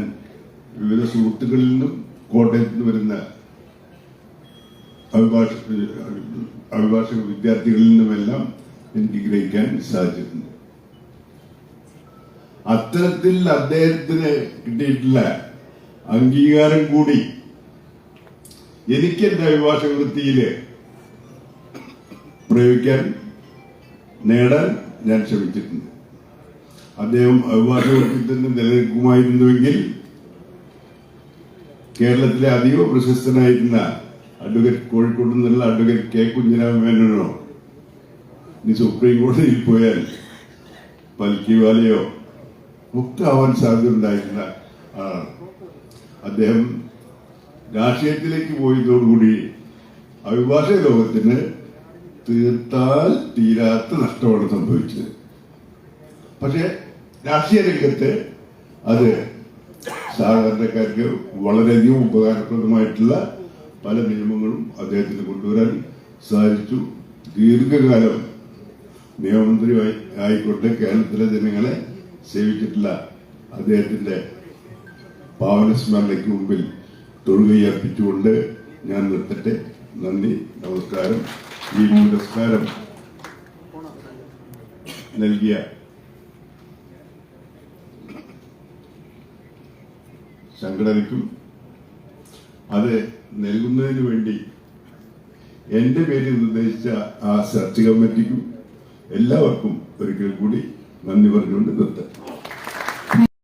Speaker 7: വിവിധ സുഹൃത്തുക്കളിൽ നിന്നും കോട്ടയത്ത് നിന്ന് വരുന്ന അഭിഭാഷക വിദ്യാർത്ഥികളിൽ നിന്നുമെല്ലാം എനിക്ക് ഗ്രഹിക്കാൻ സാധിച്ചിട്ടുണ്ട്. അത്തരത്തിൽ അദ്ദേഹത്തിന് കിട്ടിയിട്ടുള്ള അംഗീകാരം കൂടി എനിക്ക് എന്റെ അഭിഭാഷക വൃത്തിയില് പ്രയോഗിക്കാൻ നേടാൻ ഞാൻ ശ്രമിച്ചിട്ടുണ്ട്. അദ്ദേഹം അഭിഭാഷക വൃത്തിയിൽ തന്നെ നിലനിൽക്കുമായിരുന്നുവെങ്കിൽ കേരളത്തിലെ അതീവ പ്രശസ്തനായിരുന്ന അഡ്വക്കേറ്റ് കോഴിക്കോട് നിന്നുള്ള അഡ്വക്കേറ്റ് കെ കുഞ്ഞിരാമ മേനോനോ ഇനി സുപ്രീം കോടതിയിൽ പോയാൽ പൽക്കിവാലയോ ഒക്കെ ആവാൻ സാധ്യത ഉണ്ടായിരുന്ന ആളാണ്. അദ്ദേഹം രാഷ്ട്രീയത്തിലേക്ക് പോയതോടുകൂടി അഭിഭാഷക ലോകത്തിന് തീർത്താൽ തീരാത്ത നഷ്ടമാണ് സംഭവിച്ചത്. പക്ഷെ രാഷ്ട്രീയ രംഗത്ത് അത് സാധാരണക്കാർക്ക് വളരെയധികം ഉപകാരപ്രദമായിട്ടുള്ള പല നിയമങ്ങളും അദ്ദേഹത്തിന് കൊണ്ടുവരാൻ സാധിച്ചു. ദീർഘകാലം നിയമമന്ത്രി ആയിക്കൊണ്ട് കേരളത്തിലെ ജനങ്ങളെ സേവിച്ചിട്ടുള്ള അദ്ദേഹത്തിന്റെ പാവന സ്മരണയ്ക്ക് മുമ്പിൽ തൊഴുകയർപ്പിച്ചുകൊണ്ട് ഞാൻ നിർത്തട്ടെ. നന്ദി, നമസ്കാരം. ഈ പുരസ്കാരം നൽകിയ സംഘടനയ്ക്കും അത് നൽകുന്നതിന് വേണ്ടി എന്റെ പേരിൽ നിർദ്ദേശിച്ച ആ സെർച്ച് കമ്മിറ്റിക്കും എല്ലാവർക്കും ഒരിക്കൽ കൂടി നന്ദി പറഞ്ഞുകൊണ്ട് നിർത്താം.